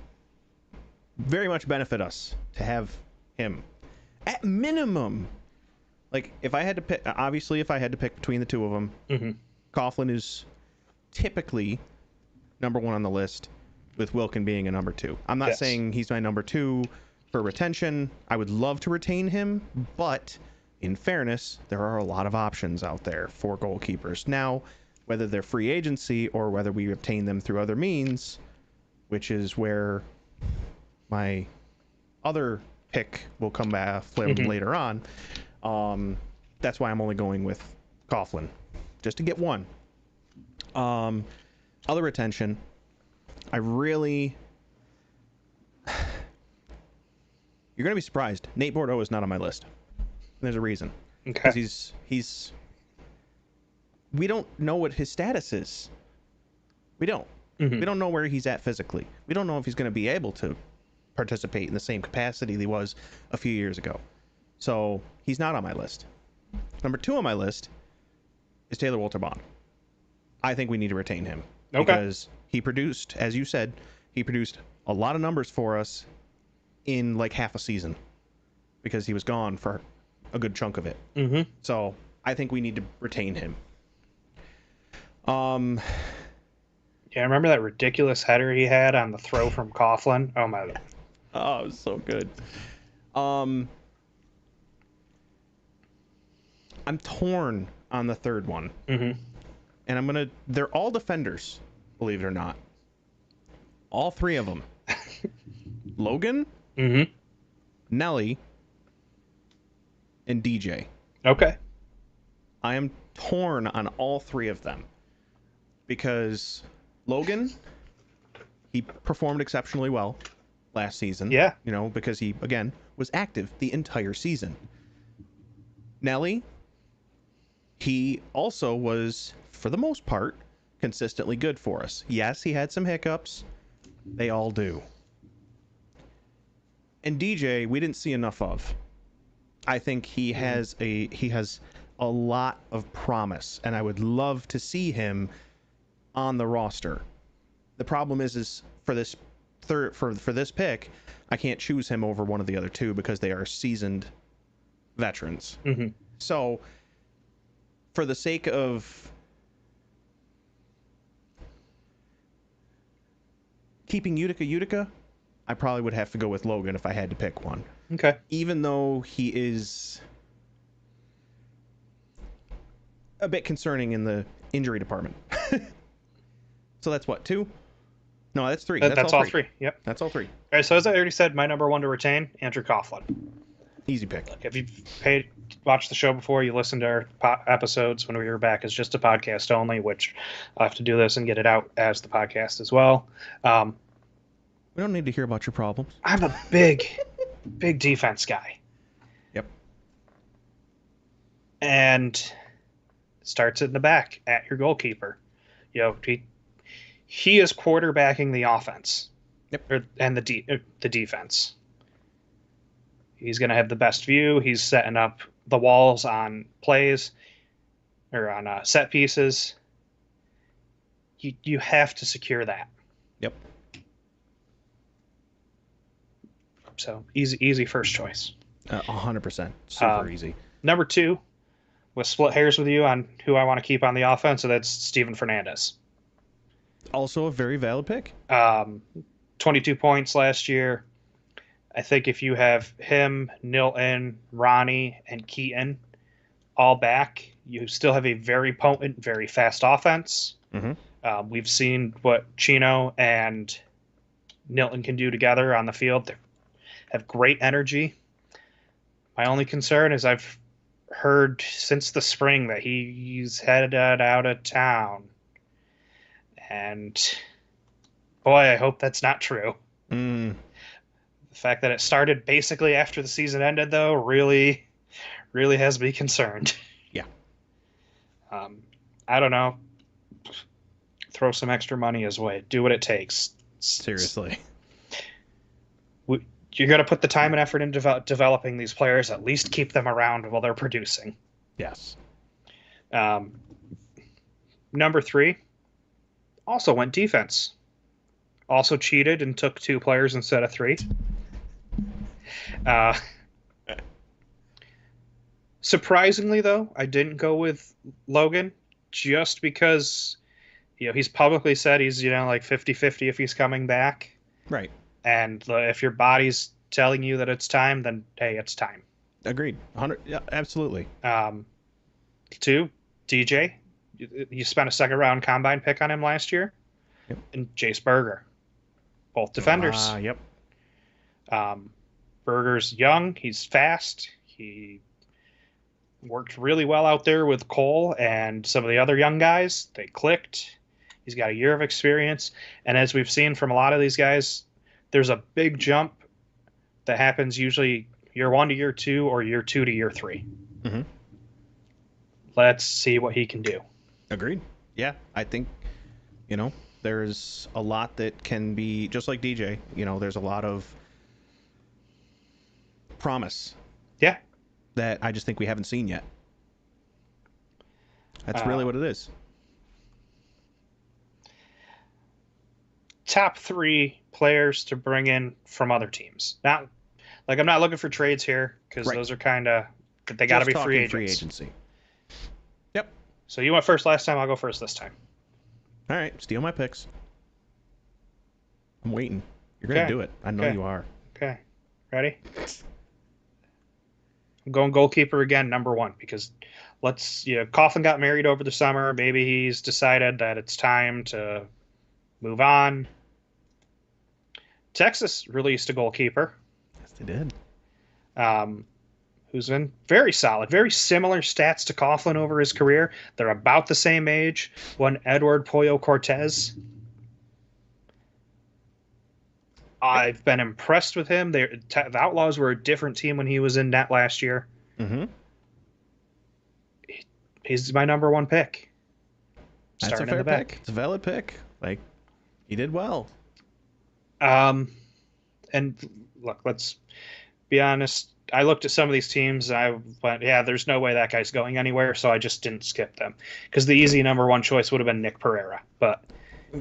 very much benefit us to have him. At minimum, like, if I had to pick, obviously, if I had to pick between the two of them, Coughlin is typically number 1 on the list, with Wilkin being a number 2. I'm not saying he's my number 2 for retention. I would love to retain him, but in fairness, there are a lot of options out there for goalkeepers. Now, whether they're free agency or whether we obtain them through other means, which is where my other pick will come back later on, that's why I'm only going with Coughlin, just to get one. Other retention, I really... You're going to be surprised. Nate Bordeaux is not on my list. There's a reason. Okay. Because he's... We don't know what his status is. We don't. We don't know where he's at physically. We don't know if he's going to be able to participate in the same capacity that he was a few years ago. So he's not on my list. Number 2 on my list is Taylor Walter-Bond. I think we need to retain him. Okay. Because he produced, as you said, he produced a lot of numbers for us in like half a season because he was gone for a good chunk of it. So I think we need to retain him. Yeah, remember that ridiculous header he had on the throw from Coughlin? Oh my! Oh, it was so good. I'm torn on the third one, and they're all defenders, believe it or not. All 3 of them. Logan, Nelly, and DJ. Okay. I am torn on all 3 of them because Logan, he performed exceptionally well last season. Yeah. You know, because he, again, was active the entire season. Nelly, he also was, for the most part, consistently good for us. Yes, he had some hiccups. They all do. And DJ, we didn't see enough of. I think he has a lot of promise, and I would love to see him on the roster. The problem is for this for this pick, I can't choose him over one of the other 2 because they are seasoned veterans. So, for the sake of keeping Utica, I probably would have to go with Logan if I had to pick one. Okay. Even though he is a bit concerning in the injury department. So that's what, 2? No, that's 3. That's all 3. Yep. That's all 3. All right, so as I already said, my number 1 to retain, Andrew Coughlin. Easy pick. Look, if you've watched the show before, you listened to our episodes when we were back as just a podcast only, which I'll have to do this and get it out as the podcast as well. We don't need to hear about your problems. I'm a big defense guy. Yep. And starts in the back at your goalkeeper. You know, he is quarterbacking the offense. Yep. And the defense. He's going to have the best view. He's setting up the walls on plays or on set pieces. You have to secure that. Yep. So easy first choice. 100%. Super easy. Number 2, we'll split hairs with you on who I want to keep on the offense, so that's Steven Fernandez. Also a very valid pick. 22 points last year. I think if you have him, Nilton, Ronnie, and Keaton all back, you still have a very potent, very fast offense. We've seen what Chino and Nilton can do together on the field. They have great energy. My only concern is I've heard since the spring that he's headed out of town. And boy, I hope that's not true. The fact that it started basically after the season ended, though, really has me concerned. Yeah. I don't know. Throw some extra money his way. Do what it takes. Seriously. You're going to put the time and effort into developing these players. At least keep them around while they're producing. Yes. Number 3 also went defense. Also cheated and took 2 players instead of 3. Surprisingly, though, I didn't go with Logan just because, he's publicly said he's, like 50-50 if he's coming back. Right. And if your body's telling you that it's time, then, hey, it's time. Agreed. 100. Yeah, absolutely. 2, DJ. You spent a second-round combine pick on him last year. Yep. And Jace Berger. Both defenders. Yep. Berger's young. He's fast. He worked really well out there with Cole and some of the other young guys. They clicked. He's got a year of experience. And as we've seen from a lot of these guys, there's a big jump that happens usually year 1 to year 2 or year 2 to year 3. Mm-hmm. Let's see what he can do. Agreed. Yeah, I think, there's a lot that can be, just like DJ, there's a lot of promise. Yeah. That I just think we haven't seen yet. That's really what it is. Top 3 players to bring in from other teams. I'm not looking for trades here because those are kind of, they got to be free agents. Free agency. Yep. So you went first last time. I'll go first this time. All right. Steal my picks. I'm waiting. You're going to do it. I know you are. Okay. Ready? I'm going goalkeeper again, number 1, because Coughlin got married over the summer. Maybe he's decided that it's time to move on. Texas released a goalkeeper. Yes, they did. Who's been very solid, very similar stats to Coughlin over his career. They're about the same age. One Edward Pollo Cortez. I've been impressed with him. The Outlaws were a different team when he was in net last year. Mm-hmm. He's my number 1 pick. That's a fair pick. It's a valid pick. He did well. And look, let's be honest. I looked at some of these teams. I went, there's no way that guy's going anywhere. So I just didn't skip them because the easy number 1 choice would have been Nick Pereira. But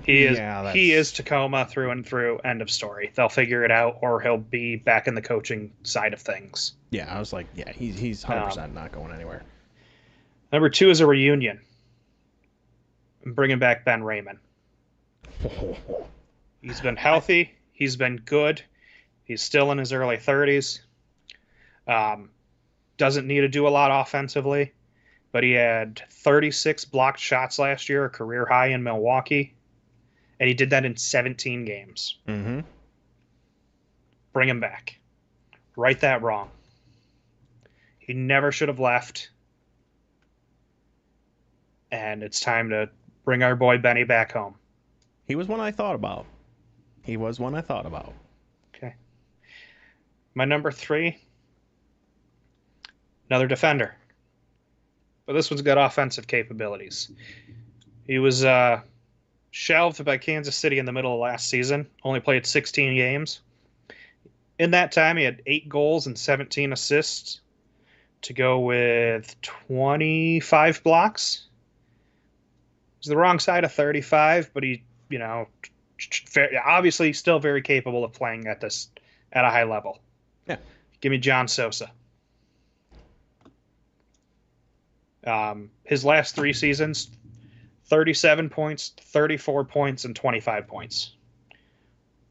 he is Tacoma through and through. End of story. They'll figure it out, or he'll be back in the coaching side of things. Yeah, I was like, he's 100% not going anywhere. Number 2 is a reunion. I'm bringing back Ben Raymond. He's been healthy. He's been good. He's still in his early 30s. Doesn't need to do a lot offensively, but he had 36 blocked shots last year, a career high in Milwaukee, and he did that in 17 games. Mm-hmm. Bring him back. Right that wrong. He never should have left, and it's time to bring our boy Benny back home. He was one I thought about. Okay. My number 3, another defender. But this one's got offensive capabilities. He was shelved by Kansas City in the middle of last season. Only played 16 games. In that time, he had 8 goals and 17 assists to go with 25 blocks. It was the wrong side of 35, but he, obviously still very capable of playing at a high level. Yeah. Give me John Sosa. His last 3 seasons, 37 points, 34 points, and 25 points.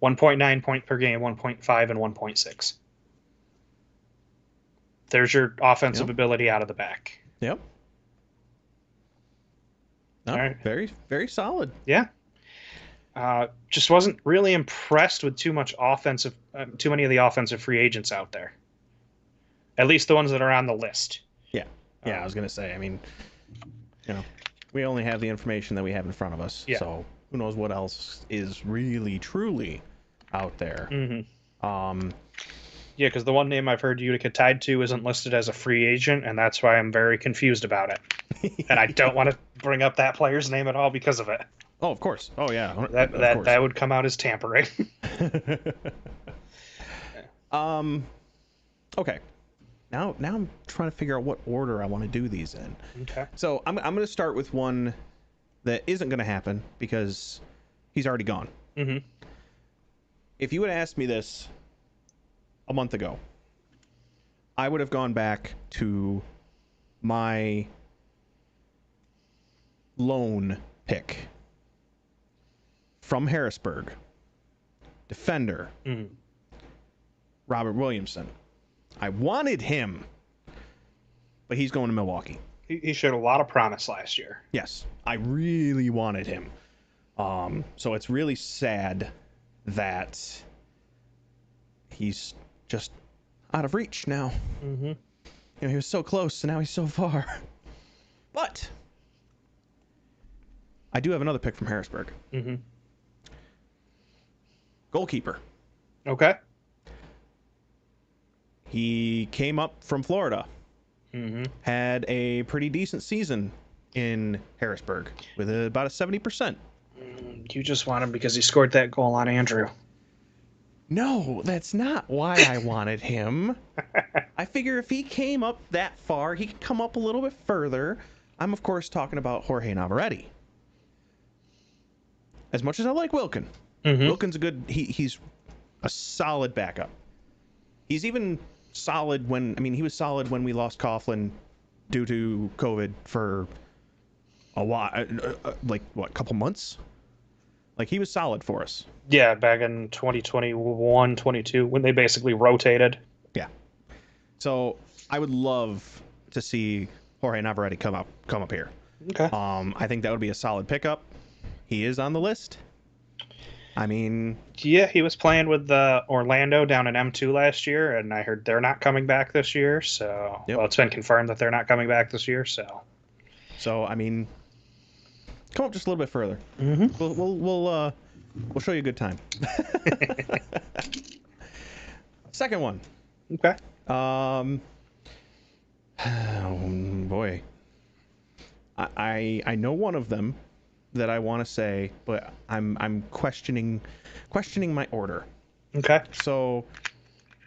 1.9 point per game, 1.5, and 1.6. There's your offensive ability out of the back. Yep. No, all right. Very, very solid. Yeah. Just wasn't really impressed with too many of the offensive free agents out there. At least the ones that are on the list. Yeah. Yeah, I was going to say, we only have the information that we have in front of us. Yeah. So who knows what else is really, truly out there. Mm-hmm. Yeah, because the one name I've heard Utica tied to isn't listed as a free agent, and that's why I'm very confused about it. And I don't want to bring up that player's name at all because of it. Oh, of course. Oh, yeah. That would come out as tampering. Okay. Now I'm trying to figure out what order I want to do these in. Okay. So I'm going to start with one that isn't going to happen because he's already gone. Mm-hmm. If you had asked me this a month ago, I would have gone back to my lone pick from Harrisburg, defender, Robert Williamson. I wanted him, but he's going to Milwaukee. He showed a lot of promise last year. Yes, I really wanted him. So it's really sad that he's just out of reach now. Mm-hmm. He was so close, and now he's so far. But I do have another pick from Harrisburg. Mm-hmm. Goalkeeper. Okay. He came up from Florida. Mm-hmm. Had a pretty decent season in Harrisburg with about a 70%. You just want him because he scored that goal on Andrew. No, that's not why I wanted him. I figure if he came up that far, he could come up a little bit further. I'm, of course, talking about Jorge Navarrete. As much as I like Wilkin, Wilkin's a good... He's a solid backup. He's even solid when... I mean, he was solid when we lost Coughlin due to COVID for a while. Like, what, a couple months? Like, he was solid for us. Yeah, back in 2021, 22, when they basically rotated. Yeah. So I would love to see Jorge Navarrete come up here. Okay. I think that would be a solid pickup. He is on the list. I mean... Yeah, he was playing with Orlando down in M2 last year, and I heard they're not coming back this year, so... Yep. Well, it's been confirmed that they're not coming back this year, so... So, I mean... Come up just a little bit further. Mm-hmm. We'll show you a good time. Second one. Okay. Oh boy. I know one of them that I want to say, but I'm questioning my order. Okay. So.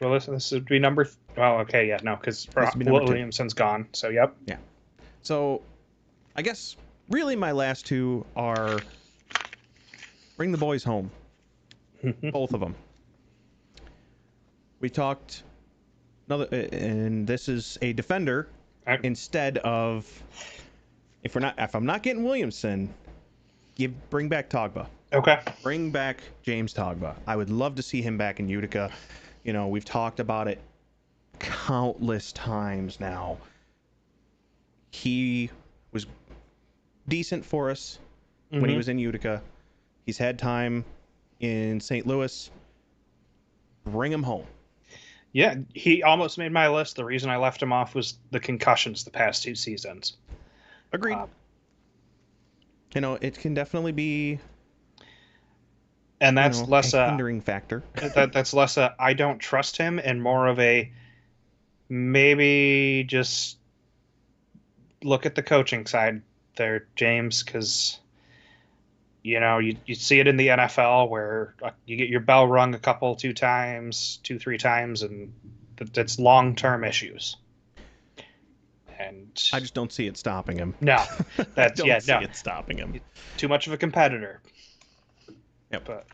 Well, this would be number. Oh, okay, yeah, no, because Williamson's gone. So, yep. Yeah. So, I guess really my last two are bring the boys home. Both of them. We talked and this is a defender instead of if I'm not getting Williamson, bring back Togba. Okay. Bring back James Togba. I would love to see him back in Utica. You know, we've talked about it countless times now. He was decent for us when he was in Utica. He's had time in St. Louis. Bring him home. Yeah, he almost made my list. The reason I left him off was the concussions the past 2 seasons. Agreed. You know, it can definitely be... And that's less a hindering factor. That's less a I don't trust him and more of a maybe just look at the coaching side there, James, because you see it in the NFL where you get your bell rung 2 times, 3 times, and that's long-term issues. And I just don't see it stopping him. No, that's I don't see it stopping him. Too much of a competitor. Yep. But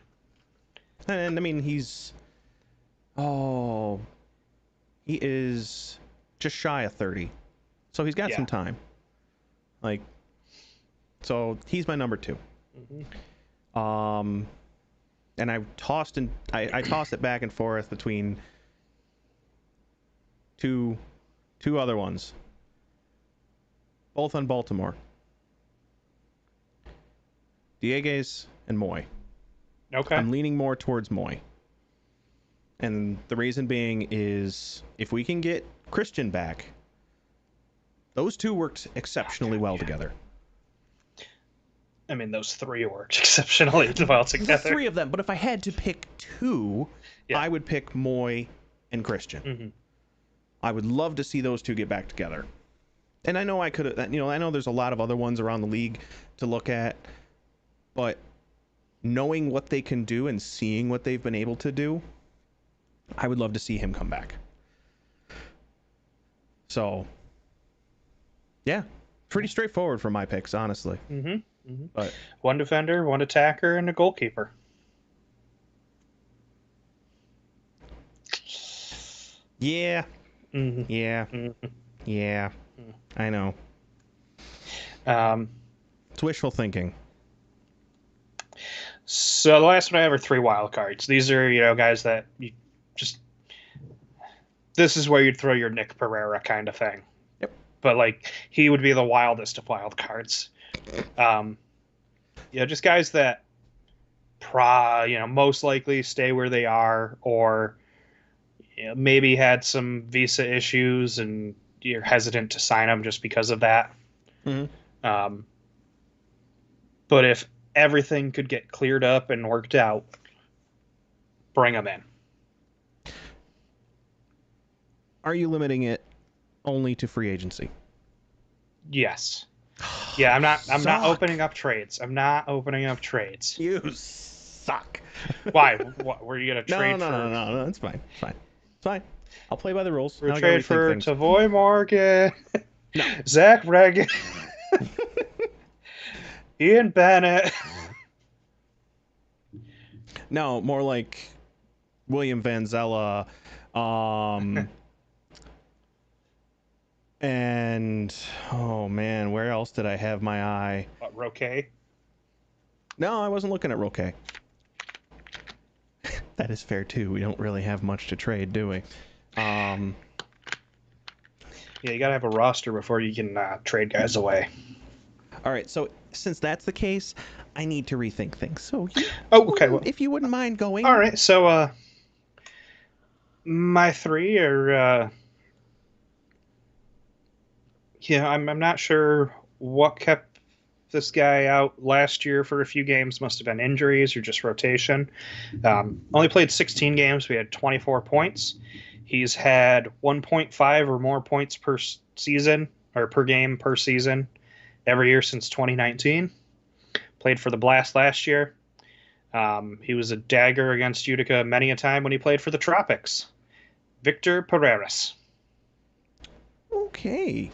and I mean he is just shy of 30, so he's got some time. Like, so he's my number 2. And I tossed it back and forth between two other ones, both on Baltimore. Dieguez and Moy. Okay. I'm leaning more towards Moy. And the reason being is if we can get Christian back, those two worked exceptionally well together. I mean, those 3 worked exceptionally well together. The 3 of them, but if I had to pick 2, I would pick Moy and Christian. I would love to see those 2 get back together. And I know I could have, I know there's a lot of other ones around the league to look at, but knowing what they can do and seeing what they've been able to do, I would love to see him come back. So, yeah, pretty straightforward for my picks, honestly. But 1 defender, 1 attacker, and a goalkeeper. Yeah. Yeah. Yeah. I know. It's wishful thinking. So the last one I have are 3 wild cards. These are, guys that you just... This is where you'd throw your Nick Pereira kind of thing. Yep. But, like, he would be the wildest of wild cards. Just guys that most likely stay where they are, or maybe had some visa issues and you're hesitant to sign them just because of that. But if everything could get cleared up and worked out, bring them in. Are you limiting it only to free agency? Yes. Yeah, I'm not opening up trades. I'm not opening up trades. You suck. Why? What, were you gonna trade for? No. It's fine. It's fine. I'll play by the rules. We're trade for Tavoy Morgan. No. Zach Regan. Ian Bennett. No, more like William Vanzella. And oh man, where else did I have my eye? Roque? No, I wasn't looking at Roque. That is fair too. We don't really have much to trade, do we? Yeah, you gotta have a roster before you can trade guys away. All right, so since that's the case, I need to rethink things. So, okay. Well, if you wouldn't mind going. All right. So, my three are. Yeah, I'm not sure what kept this guy out last year for a few games. Must have been injuries or just rotation. Only played 16 games. We had 24 points. He's had 1.5 or more points per season or per game per season every year since 2019. Played for the Blast last year. He was a dagger against Utica many a time when he played for the Tropics. Victor Pereras. Okay.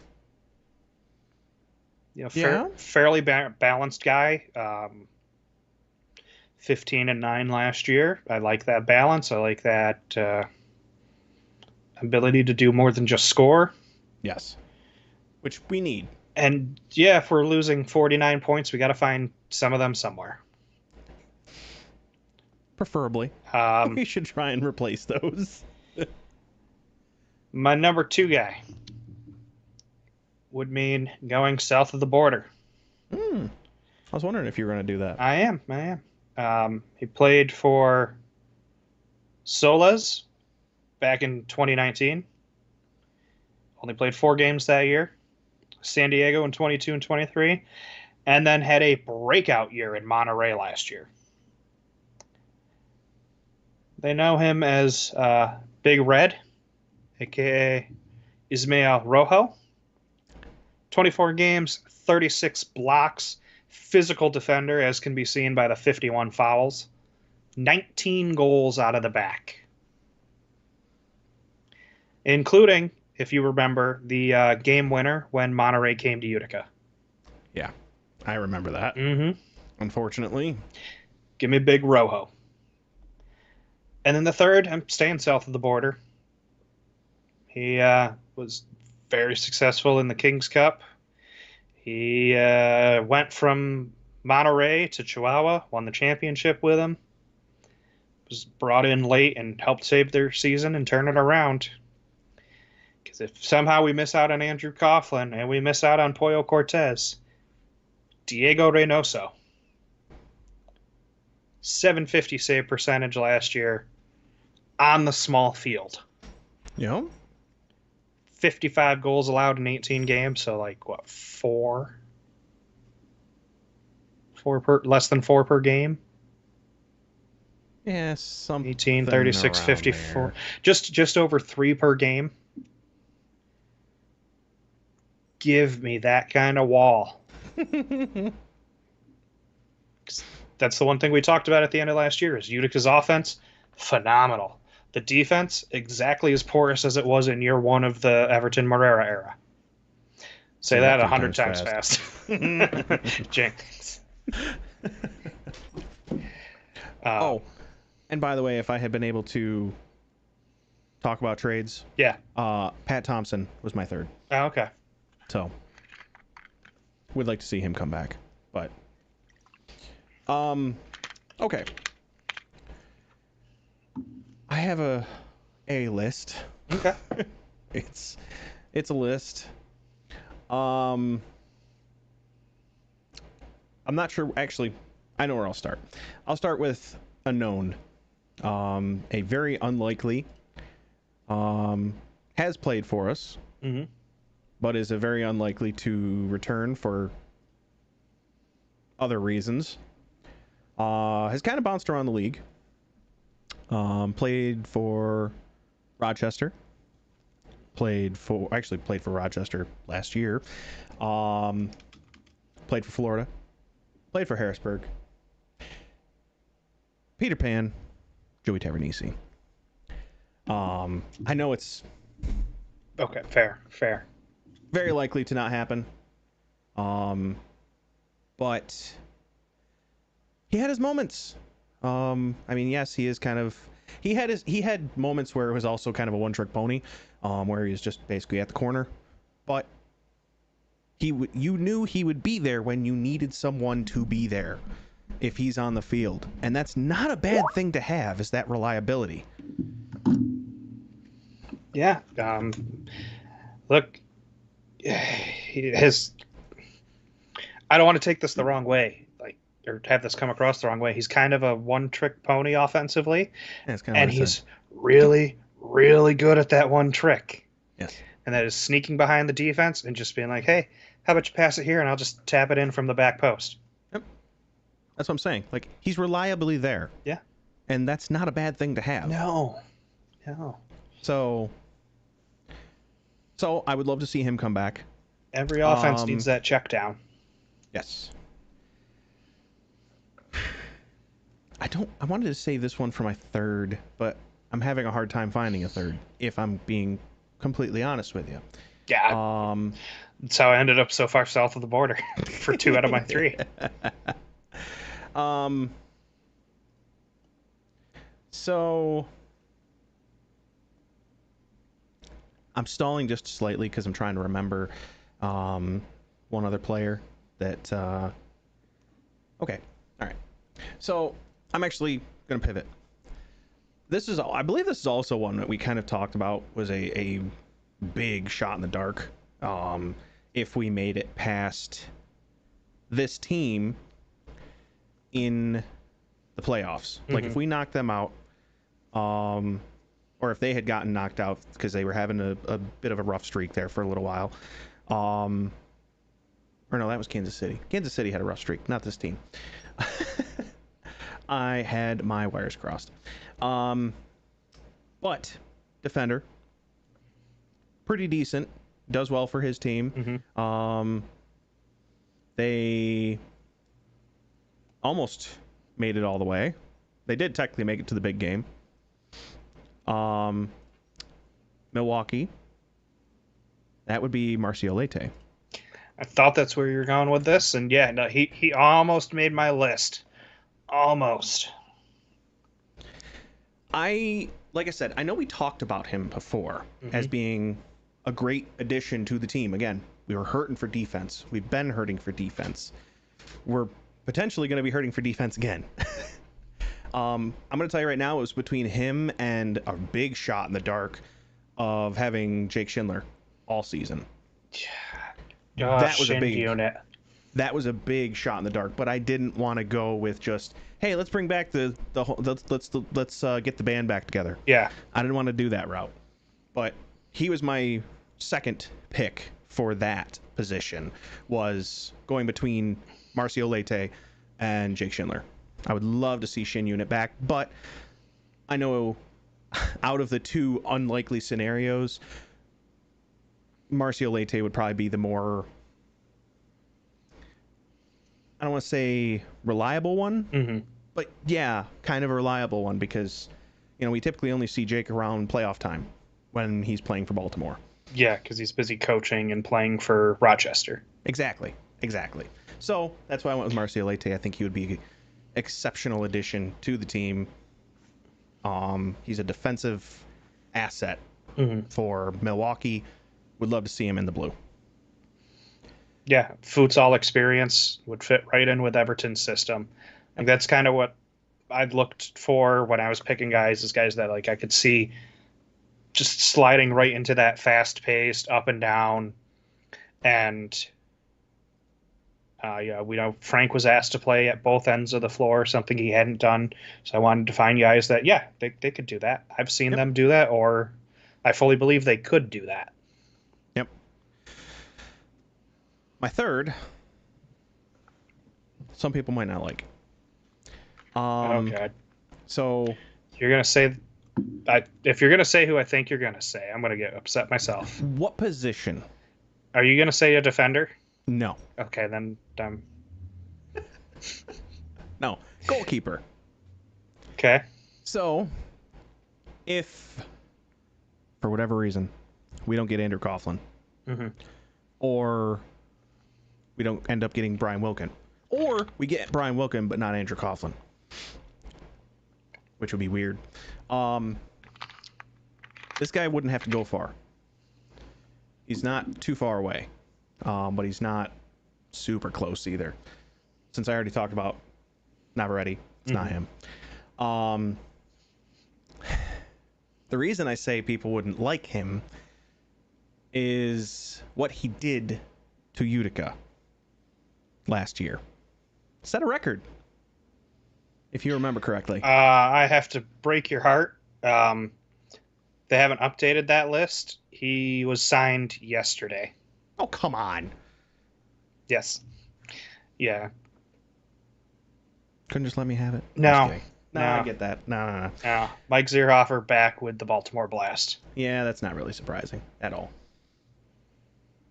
You know, fairly balanced guy. 15-9 last year. I like that balance. I like that ability to do more than just score. Yes. Which we need. And yeah, if we're losing 49 points, we got to find some of them somewhere. Preferably. We should try and replace those. My number 2 guy would mean going south of the border. I was wondering if you were going to do that. I am. He played for Solas back in 2019. Only played 4 games that year. San Diego in 22 and 23. And then had a breakout year in Monterey last year. They know him as Big Red, a.k.a. Ismael Rojo. 24 games, 36 blocks, physical defender, as can be seen by the 51 fouls, 19 goals out of the back, including, if you remember, the game winner when Monterey came to Utica. Yeah, I remember that. Mm-hmm. Unfortunately. Give me Big Rojo. And then the third, I'm staying south of the border. He was very successful in the King's Cup. He went from Monterey to Chihuahua, won the championship with him. Was brought in late and helped save their season and turn it around. Because if somehow we miss out on Andrew Coughlin and we miss out on Pollo Cortez, Diego Reynoso, 750 save percentage last year on the small field. Yeah. 55 goals allowed in 18 games, so like what, less than 4 per game? Yeah, some 18, 36, 54. Just over 3 per game. Give me that kind of wall. That's the one thing we talked about at the end of last year is Utica's offense, phenomenal. The defense, exactly as porous as it was in year 1 of the Everton Morera era. Say that 100 times fast. Jinx. And by the way, if I had been able to talk about trades, yeah, Pat Thompson was my third. Oh, okay. So, would like to see him come back, but okay. I have a list. Okay. It's a list. I'm not sure. Actually, I know where I'll start. I'll start with a known, a very unlikely, has played for us, but is a very unlikely to return for other reasons. Has kind of bounced around the league. Played for Rochester. Played for Rochester last year. Played for Florida. Played for Harrisburg. Peter Pan, Joey Tavernisi. I know it's okay. Fair. Very likely to not happen. But he had his moments. I mean, yes, he is kind of. He had moments where it was also kind of a one-trick pony, where he was just basically at the corner, but you knew he would be there when you needed someone to be there, if he's on the field, and that's not a bad thing to have. Is that reliability? Yeah. Look, his. I don't want to take this the wrong way, or have this come across the wrong way. He's kind of a one-trick pony offensively, and he's really, really good at that one trick. Yes. And that is sneaking behind the defense and just being like, hey, how about you pass it here, and I'll just tap it in from the back post. Yep. That's what I'm saying. Like, he's reliably there. Yeah. And that's not a bad thing to have. No. So I would love to see him come back. Every offense needs that check down. Yes. I wanted to save this one for my third, but I'm having a hard time finding a third, if I'm being completely honest with you. Yeah. That's how I ended up so far south of the border for 2 out of my 3. So I'm stalling just slightly because I'm trying to remember one other player that okay. All right. So I'm actually going to pivot. I believe this is also one that we kind of talked about, was a big shot in the dark. If we made it past this team in the playoffs, like if we knocked them out, or if they had gotten knocked out because they were having a bit of a rough streak there for a little while. Or no, that was Kansas City. Kansas City had a rough streak, not this team. I had my wires crossed. But defender, pretty decent, does well for his team. They almost made it all the way. They did technically make it to the big game. Milwaukee, that would be Marcio Leite. I thought that's where you're going with this, and yeah, no, he almost made my list. Almost. Like I said, I know we talked about him before as being a great addition to the team. Again, we were hurting for defense. We've been hurting for defense. We're potentially going to be hurting for defense again. I'm going to tell you right now, it was between him and a big shot in the dark of having Jake Schindler all season. Yeah. That was a big unit. That was a big shot in the dark, but I didn't want to go with just, hey, let's bring back let's get the band back together. Yeah. I didn't want to do that route, but he was my second pick for that position, was going between Marcio Leite and Jake Schindler. I would love to see Shin Unit back, but I know out of the two unlikely scenarios, Marcio Leite would probably be the more, I don't want to say reliable one, but yeah, kind of a reliable one, because, you know, we typically only see Jake around playoff time when he's playing for Baltimore. Yeah, because he's busy coaching and playing for Rochester. Exactly. So that's why I went with Marcio Leite. I think he would be an exceptional addition to the team. He's a defensive asset for Milwaukee. Would love to see him in the blue. Yeah, futsal experience would fit right in with Everton's system. And that's kind of what I'd looked for when I was picking guys, is guys that like I could see just sliding right into that fast-paced up and down. And we know Frank was asked to play at both ends of the floor, something he hadn't done. So I wanted to find guys that, yeah, they could do that. I've seen them do that, or I fully believe they could do that. Yep. My third some people might not like. Oh God. So you're gonna say, if you're gonna say who I think you're gonna say, I'm gonna get upset myself. What position? Are you gonna say a defender? No. Okay, then. No, goalkeeper. Okay. So, if for whatever reason we don't get Andrew Coughlin, or we don't end up getting Brian Wilkin, or we get Brian Wilkin but not Andrew Coughlin, which would be weird. This guy wouldn't have to go far. He's not too far away, but he's not super close either. Since I already talked about Navarrete, it's not him. The reason I say people wouldn't like him is what he did to Utica last year. Set a record, if you remember correctly. I have to break your heart. They haven't updated that list. He was signed yesterday. Oh, come on. Yes. Yeah. Couldn't just let me have it? No. No, I get that. No. Mike Zierhofer back with the Baltimore Blast. Yeah, that's not really surprising at all.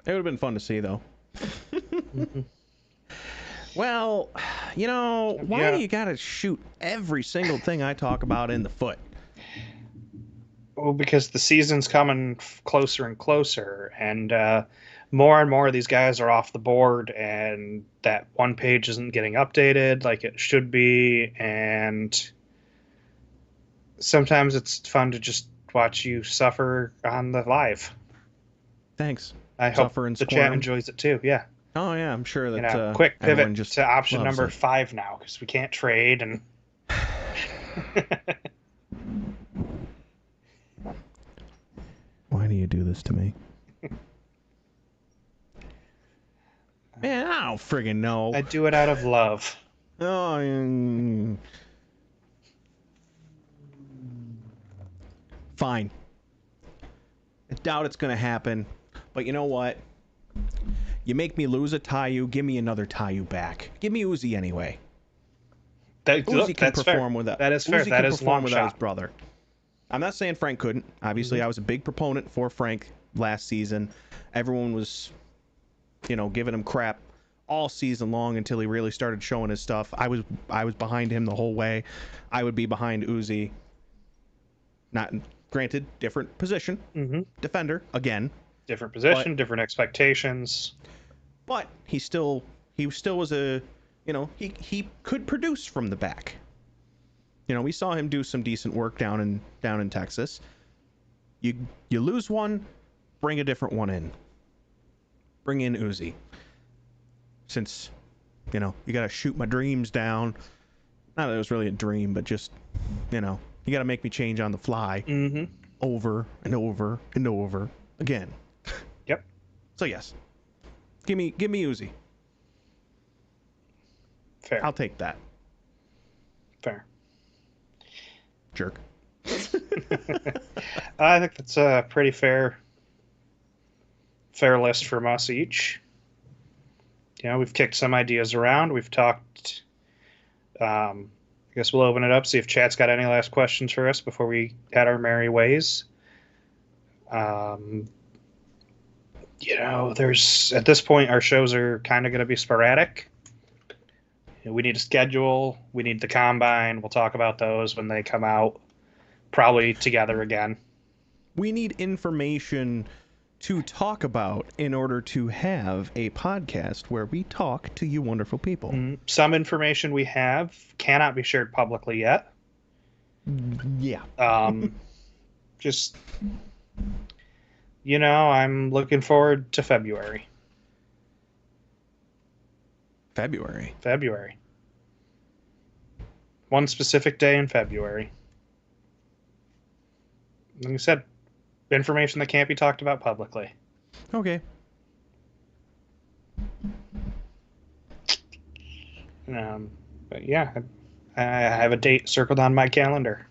It would have been fun to see, though. Well, why do you got to shoot every single thing I talk about in the foot? Well, because the season's coming closer and closer, and more and more of these guys are off the board, and that one page isn't getting updated like it should be, and sometimes it's fun to just watch you suffer on the live. Thanks. I hope the chat enjoys it too. Yeah. Oh yeah, I'm sure that. Quick pivot to option number 5 now, because we can't trade and. Why do you do this to me? Man, I don't friggin' know. I do it out of love. Oh, fine. I doubt it's gonna happen, but you know what? You make me lose a Tayu, give me another Tayu back. Give me Uzi anyway. Uzi can perform without. That is fair. That is long without his brother. I'm not saying Frank couldn't. Obviously, I was a big proponent for Frank last season. Everyone was, giving him crap all season long until he really started showing his stuff. I was behind him the whole way. I would be behind Uzi. Not granted, different position, defender again. Different position, different expectations. But he still was a, he could produce from the back. We saw him do some decent work down in Texas. You lose one, bring a different one in. Bring in Uzi. Since, you got to shoot my dreams down. Not that it was really a dream, but just, you got to make me change on the fly. Over and over and over again. Yep. So yes, give me Uzi. Fair. I'll take that. Fair. Jerk. I think that's a pretty fair list from us each. We've kicked some ideas around. We've talked. I guess we'll open it up, see if chat's got any last questions for us before we head our merry ways. There's at this point our shows are kind of going to be sporadic. We need a schedule. We need the combine. We'll talk about those when they come out, probably together again. We need information to talk about in order to have a podcast where we talk to you wonderful people. Some information we have cannot be shared publicly yet. Yeah. Just, I'm looking forward to February. February. One specific day in February. Like I said, information that can't be talked about publicly. Okay. But yeah, I have a date circled on my calendar.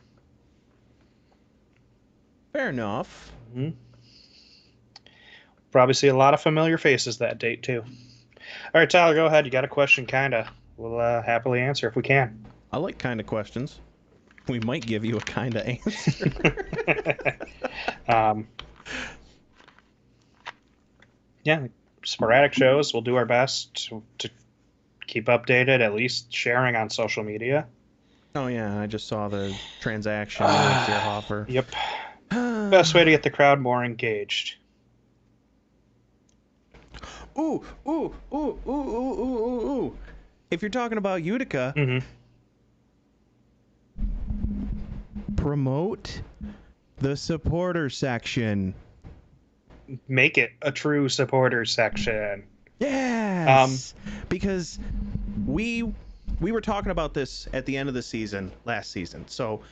Fair enough. Probably see a lot of familiar faces that date too. All right, Tyler, go ahead. You got a question kind of we'll happily answer if we can. I like kind of questions. We might give you a kind of answer. Yeah, sporadic shows. We'll do our best to keep updated, at least sharing on social media. Oh, yeah, I just saw the transaction with Zierhofer. Yep. Best way to get the crowd more engaged. Ooh. If you're talking about Utica, promote the supporter section. Make it a true supporter section. Yes. Because we were talking about this at the end of the season, last season. So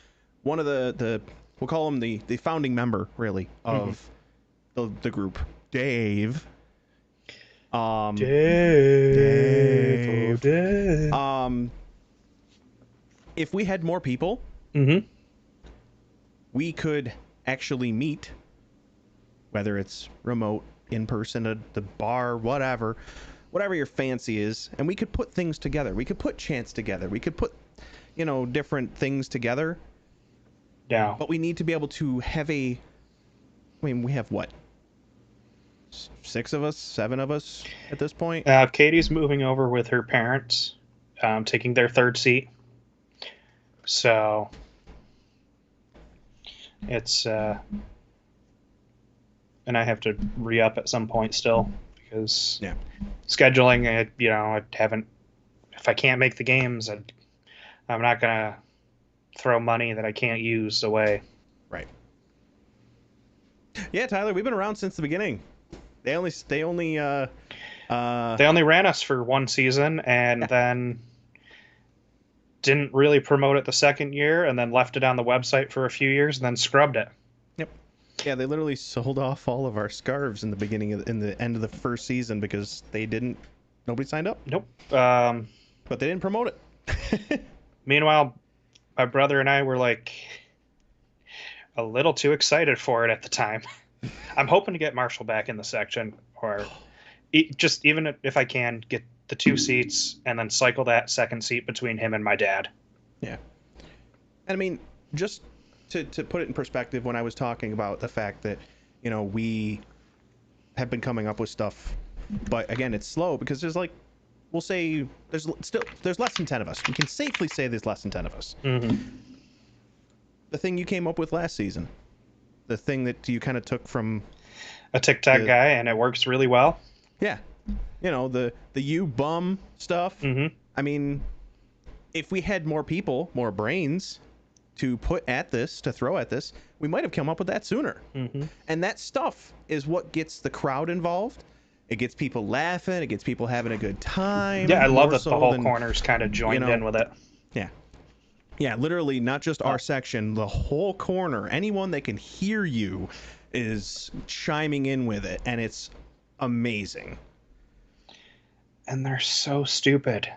one of the we'll call him the founding member, really, of the group, Dave. Dave. If we had more people, we could actually meet, whether it's remote, in person, at the bar, whatever your fancy is, and we could put things together. We could put chants together. We could put, different things together. Yeah. But we need to be able to have we have what? 6 of us, 7 of us at this point. Katie's moving over with her parents, taking their 3rd seat. So it's and I have to re-up at some point still because scheduling. I haven't. If I can't make the games, I'm not gonna throw money that I can't use away. Right. Yeah, Tyler, we've been around since the beginning. They only ran us for 1 season and then didn't really promote it the 2nd year and then left it on the website for a few years and then scrubbed it. Yep. Yeah, they literally sold off all of our scarves in the end of the first season because nobody signed up. Nope. But they didn't promote it. Meanwhile, my brother and I were like a little too excited for it at the time. I'm hoping to get Marshall back in the section, or just even if I can get the 2 seats and then cycle that 2nd seat between him and my dad. Yeah. And I mean, just to put it in perspective, when I was talking about the fact that, we have been coming up with stuff, but again, it's slow because there's we'll say there's less than 10 of us. We can safely say there's less than 10 of us. Mm-hmm. The thing you came up with last season, the thing that you kind of took from a TikTok guy, and it works really well. Yeah. The you bum stuff. Mm-hmm. I mean, if we had more people, more brains to put at this, to throw at this, we might have come up with that sooner. Mm-hmm. And that stuff is what gets the crowd involved. It gets people laughing. It gets people having a good time. Yeah, I love that the whole corner's kind of joined in with it. Yeah. Yeah, literally, not just our section, the whole corner. Anyone that can hear you is chiming in with it, and it's amazing. And they're so stupid.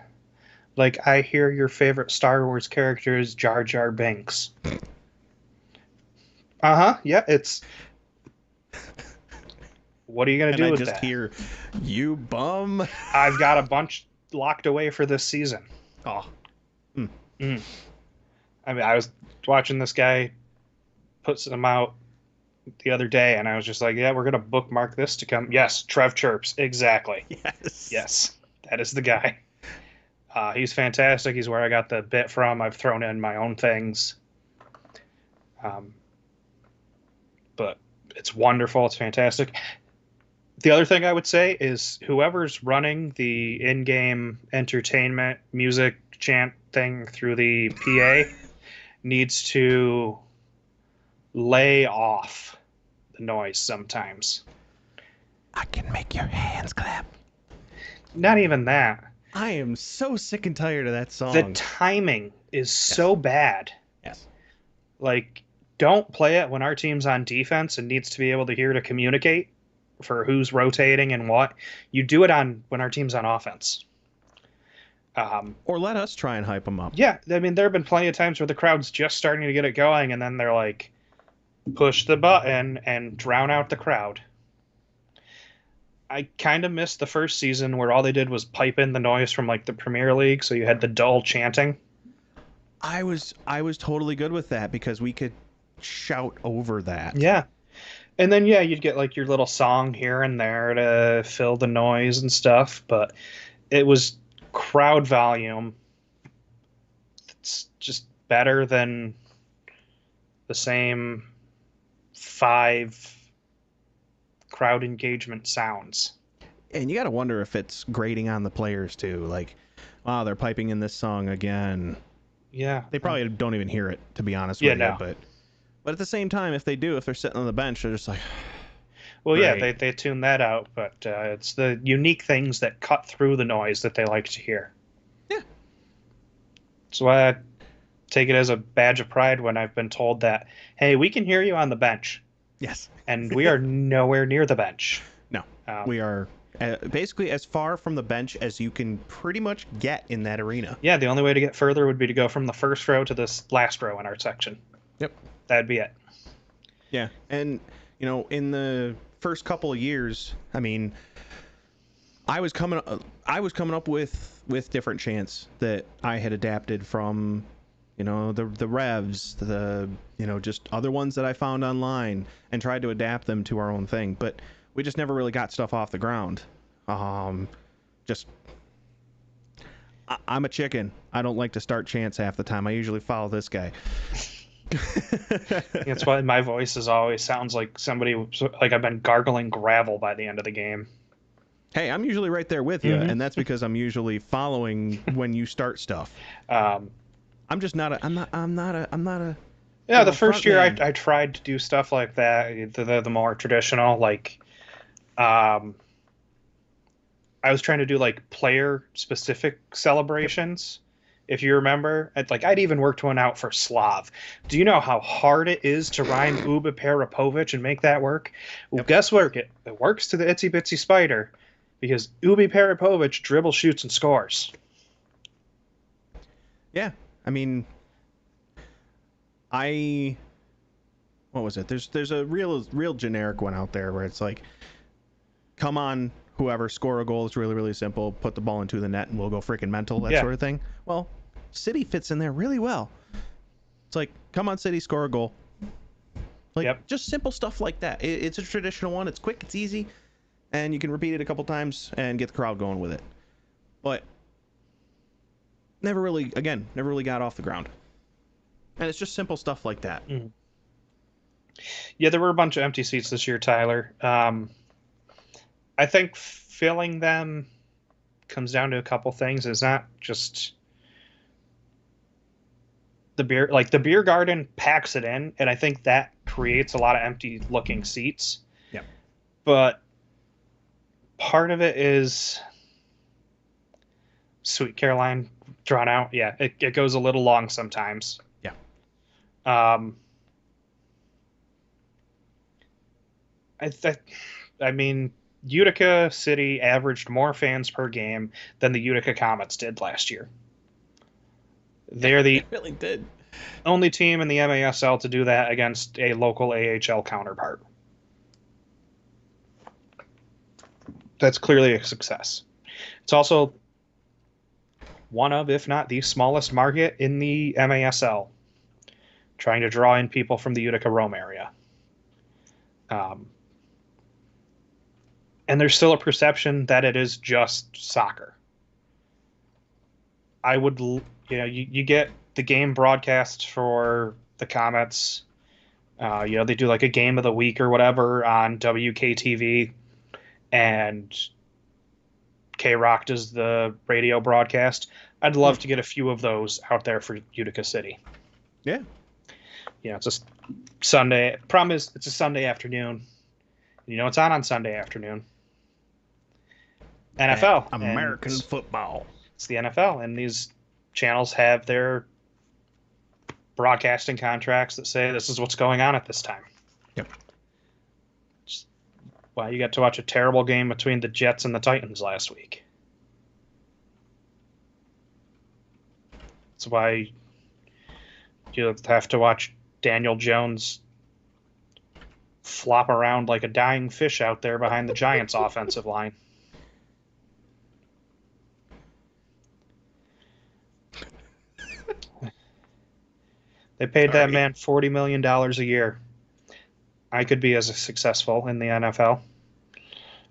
Like, I hear your favorite Star Wars character is Jar Jar Binks. Yeah, it's... What are you going to do with that? I just hear, you bum. I've got a bunch locked away for this season. Oh. I mean, I was watching this guy put them out the other day, and I was just like, yeah, we're going to bookmark this to come. Yes, Trev Chirps. Exactly. Yes, that is the guy. He's fantastic. He's where I got the bit from. I've thrown in my own things. But it's wonderful. It's fantastic. The other thing I would say is whoever's running the in-game entertainment music chant thing through the PA needs to lay off the noise sometimes. I can make your hands clap. Not even that. I am so sick and tired of that song. The timing is so bad. Yes. Like, don't play it when our team's on defense and needs to be able to hear to communicate for who's rotating and what. You do it when our team's on offense. Or let us try and hype them up. Yeah, I mean, there have been plenty of times where the crowd's just starting to get it going, and then they're like, push the button and drown out the crowd. I kind of missed the first season where all they did was pipe in the noise from like the Premier League, so you had the dull chanting. I was totally good with that because we could shout over that. Yeah. And then you'd get like your little song here and there to fill the noise and stuff, but it was crowd volume. It's just better than the same 5 crowd engagement sounds. And you got to wonder if it's grating on the players too. Like, wow, they're piping in this song again. Yeah. They probably don't even hear it, to be honest with you. But at the same time, if they're sitting on the bench, they're just like, well, great. Yeah, they tune that out, but it's the unique things that cut through the noise that they like to hear. Yeah. That's why I take it as a badge of pride when I've been told that, hey, we can hear you on the bench. Yes. And we are nowhere near the bench. No. We are basically as far from the bench as you can pretty much get in that arena. Yeah, the only way to get further would be to go from the first row to this last row in our section. Yep. That'd be it. Yeah. And, in the first couple of years, I mean, I was coming up with different chants that I had adapted from, the revs, just other ones that I found online and tried to adapt them to our own thing. But we just never really got stuff off the ground. I'm a chicken. I don't like to start chants half the time. I usually follow this guy. That's why my voice always sounds like like I've been gargling gravel by the end of the game. Hey, I'm usually right there with you, and that's because I'm usually following when you start stuff. I'm just not a. I'm not a. Yeah, the first year I tried to do stuff like that, the more traditional, like, I was trying to do like player specific celebrations. If you remember, I'd even worked one out for Slav. Do you know how hard it is to rhyme Uba Parapovic and make that work? Well, yep. Guess what? It works to the itsy bitsy spider, because Ubi Parapovic dribbles, shoots, and scores. Yeah, I mean, what was it? There's a real generic one out there where it's like, come on, whoever, score a goal. It's really, really simple. Put the ball into the net and we'll go freaking mental, that sort of thing. Well, City fits in there really well. It's like, come on, City, score a goal. Like, just simple stuff like that. It's a traditional one. It's quick, it's easy, and you can repeat it a couple times and get the crowd going with it. But never really got off the ground. And it's just simple stuff like that. Mm. Yeah, there were a bunch of empty seats this year, Tyler. I think filling them comes down to a couple things. It's not just the beer. Like, the beer garden packs it in, and I think that creates a lot of empty looking seats. Yeah. But part of it is Sweet Caroline drawn out. Yeah, it goes a little long sometimes. Yeah. I mean, Utica City averaged more fans per game than the Utica Comets did last year. They're the really did. only team in the MASL to do that against a local AHL counterpart. That's clearly a success. It's also one of, if not the smallest market in the MASL, trying to draw in people from the Utica Rome area. And there's still a perception that it is just soccer. I would, you get the game broadcast for the Comets. They do like a game of the week or whatever on WKTV, and K-Rock does the radio broadcast. I'd love to get a few of those out there for Utica City. Yeah. It's a Sunday. Problem is, it's a Sunday afternoon. It's on Sunday afternoon. NFL. American football. It's the NFL, and these channels have their broadcasting contracts that say this is what's going on at this time. Yep. You got to watch a terrible game between the Jets and the Titans last week. That's why you have to watch Daniel Jones flop around like a dying fish out there behind the Giants' offensive line. They paid that man $40 million a year. I could be as successful in the NFL.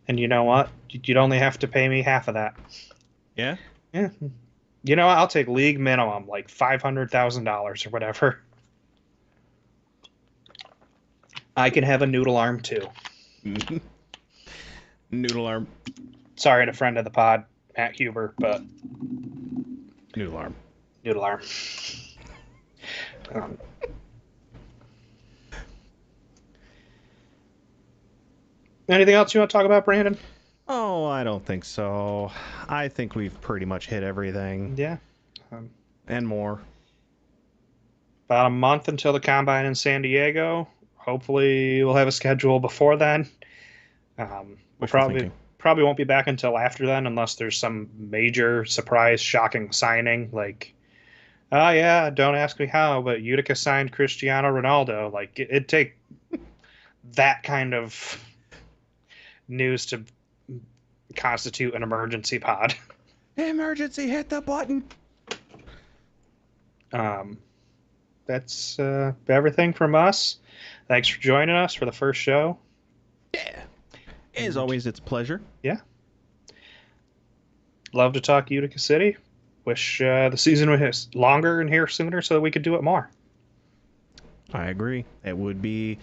And you know what? You'd only have to pay me half of that. Yeah? Yeah. You know what? I'll take league minimum, like $500,000 or whatever. I can have a noodle arm, too. Noodle arm. Sorry to friend of the pod, Matt Huber, but... Noodle arm. Noodle arm. Anything else you want to talk about, Brandon? Oh, I don't think so. I think we've pretty much hit everything. Yeah. And more. About a month until the Combine in San Diego. Hopefully we'll have a schedule before then. We'll probably won't be back until after then unless there's some major surprise, shocking signing. Like, oh yeah, don't ask me how, but Utica signed Cristiano Ronaldo. Like, it'd take that kind of news to constitute an emergency pod. Emergency, hit the button. That's everything from us. Thanks for joining us for the first show. Yeah. As always, it's a pleasure. Yeah. Love to talk Utica City. Wish the season was longer and here sooner so that we could do it more. I agree. It would be...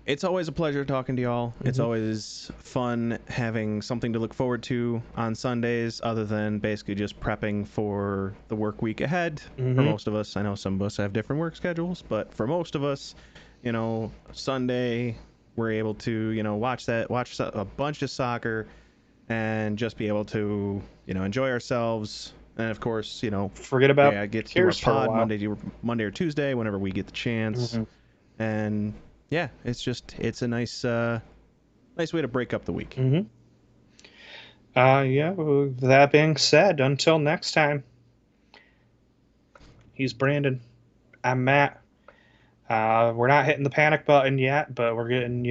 It's always a pleasure talking to y'all. Mm-hmm. It's always fun having something to look forward to on Sundays other than basically just prepping for the work week ahead. Mm-hmm. For most of us, I know some of us have different work schedules, but for most of us, Sunday, we're able to, watch a bunch of soccer and just be able to, enjoy ourselves. And of course, forget about get to our pod Monday or Tuesday whenever we get the chance. Mm-hmm. And yeah, it's a nice way to break up the week. Mm-hmm. With that being said, until next time, he's Brandon. I'm Matt. We're not hitting the panic button yet, but we're getting,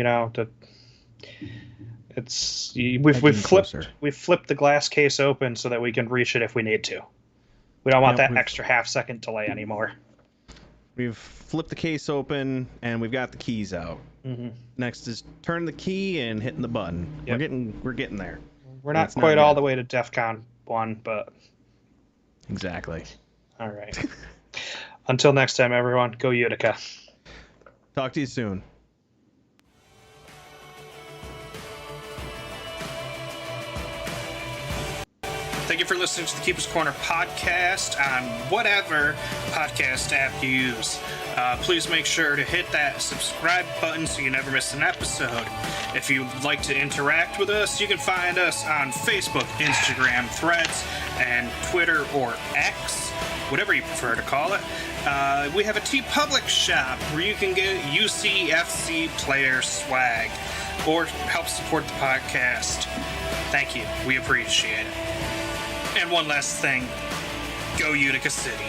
we've flipped the glass case open so that we can reach it if we need to. We don't want that extra half-second delay anymore. We've flipped the case open and we've got the keys out. Mm-hmm. Next is turn the key and hitting the button. Yep. We're getting there. We're not quite all the way to DEFCON 1, but exactly. All right. Until next time, everyone, go Utica. Talk to you soon. Thank you for listening to the Keeper's Corner podcast on whatever podcast app you use. Please make sure to hit that subscribe button so you never miss an episode. If you'd like to interact with us, you can find us on Facebook, Instagram, Threads, and Twitter or X, whatever you prefer to call it. We have a TeePublic shop where you can get UCFC player swag or help support the podcast. Thank you. We appreciate it. And one last thing, go Utica City.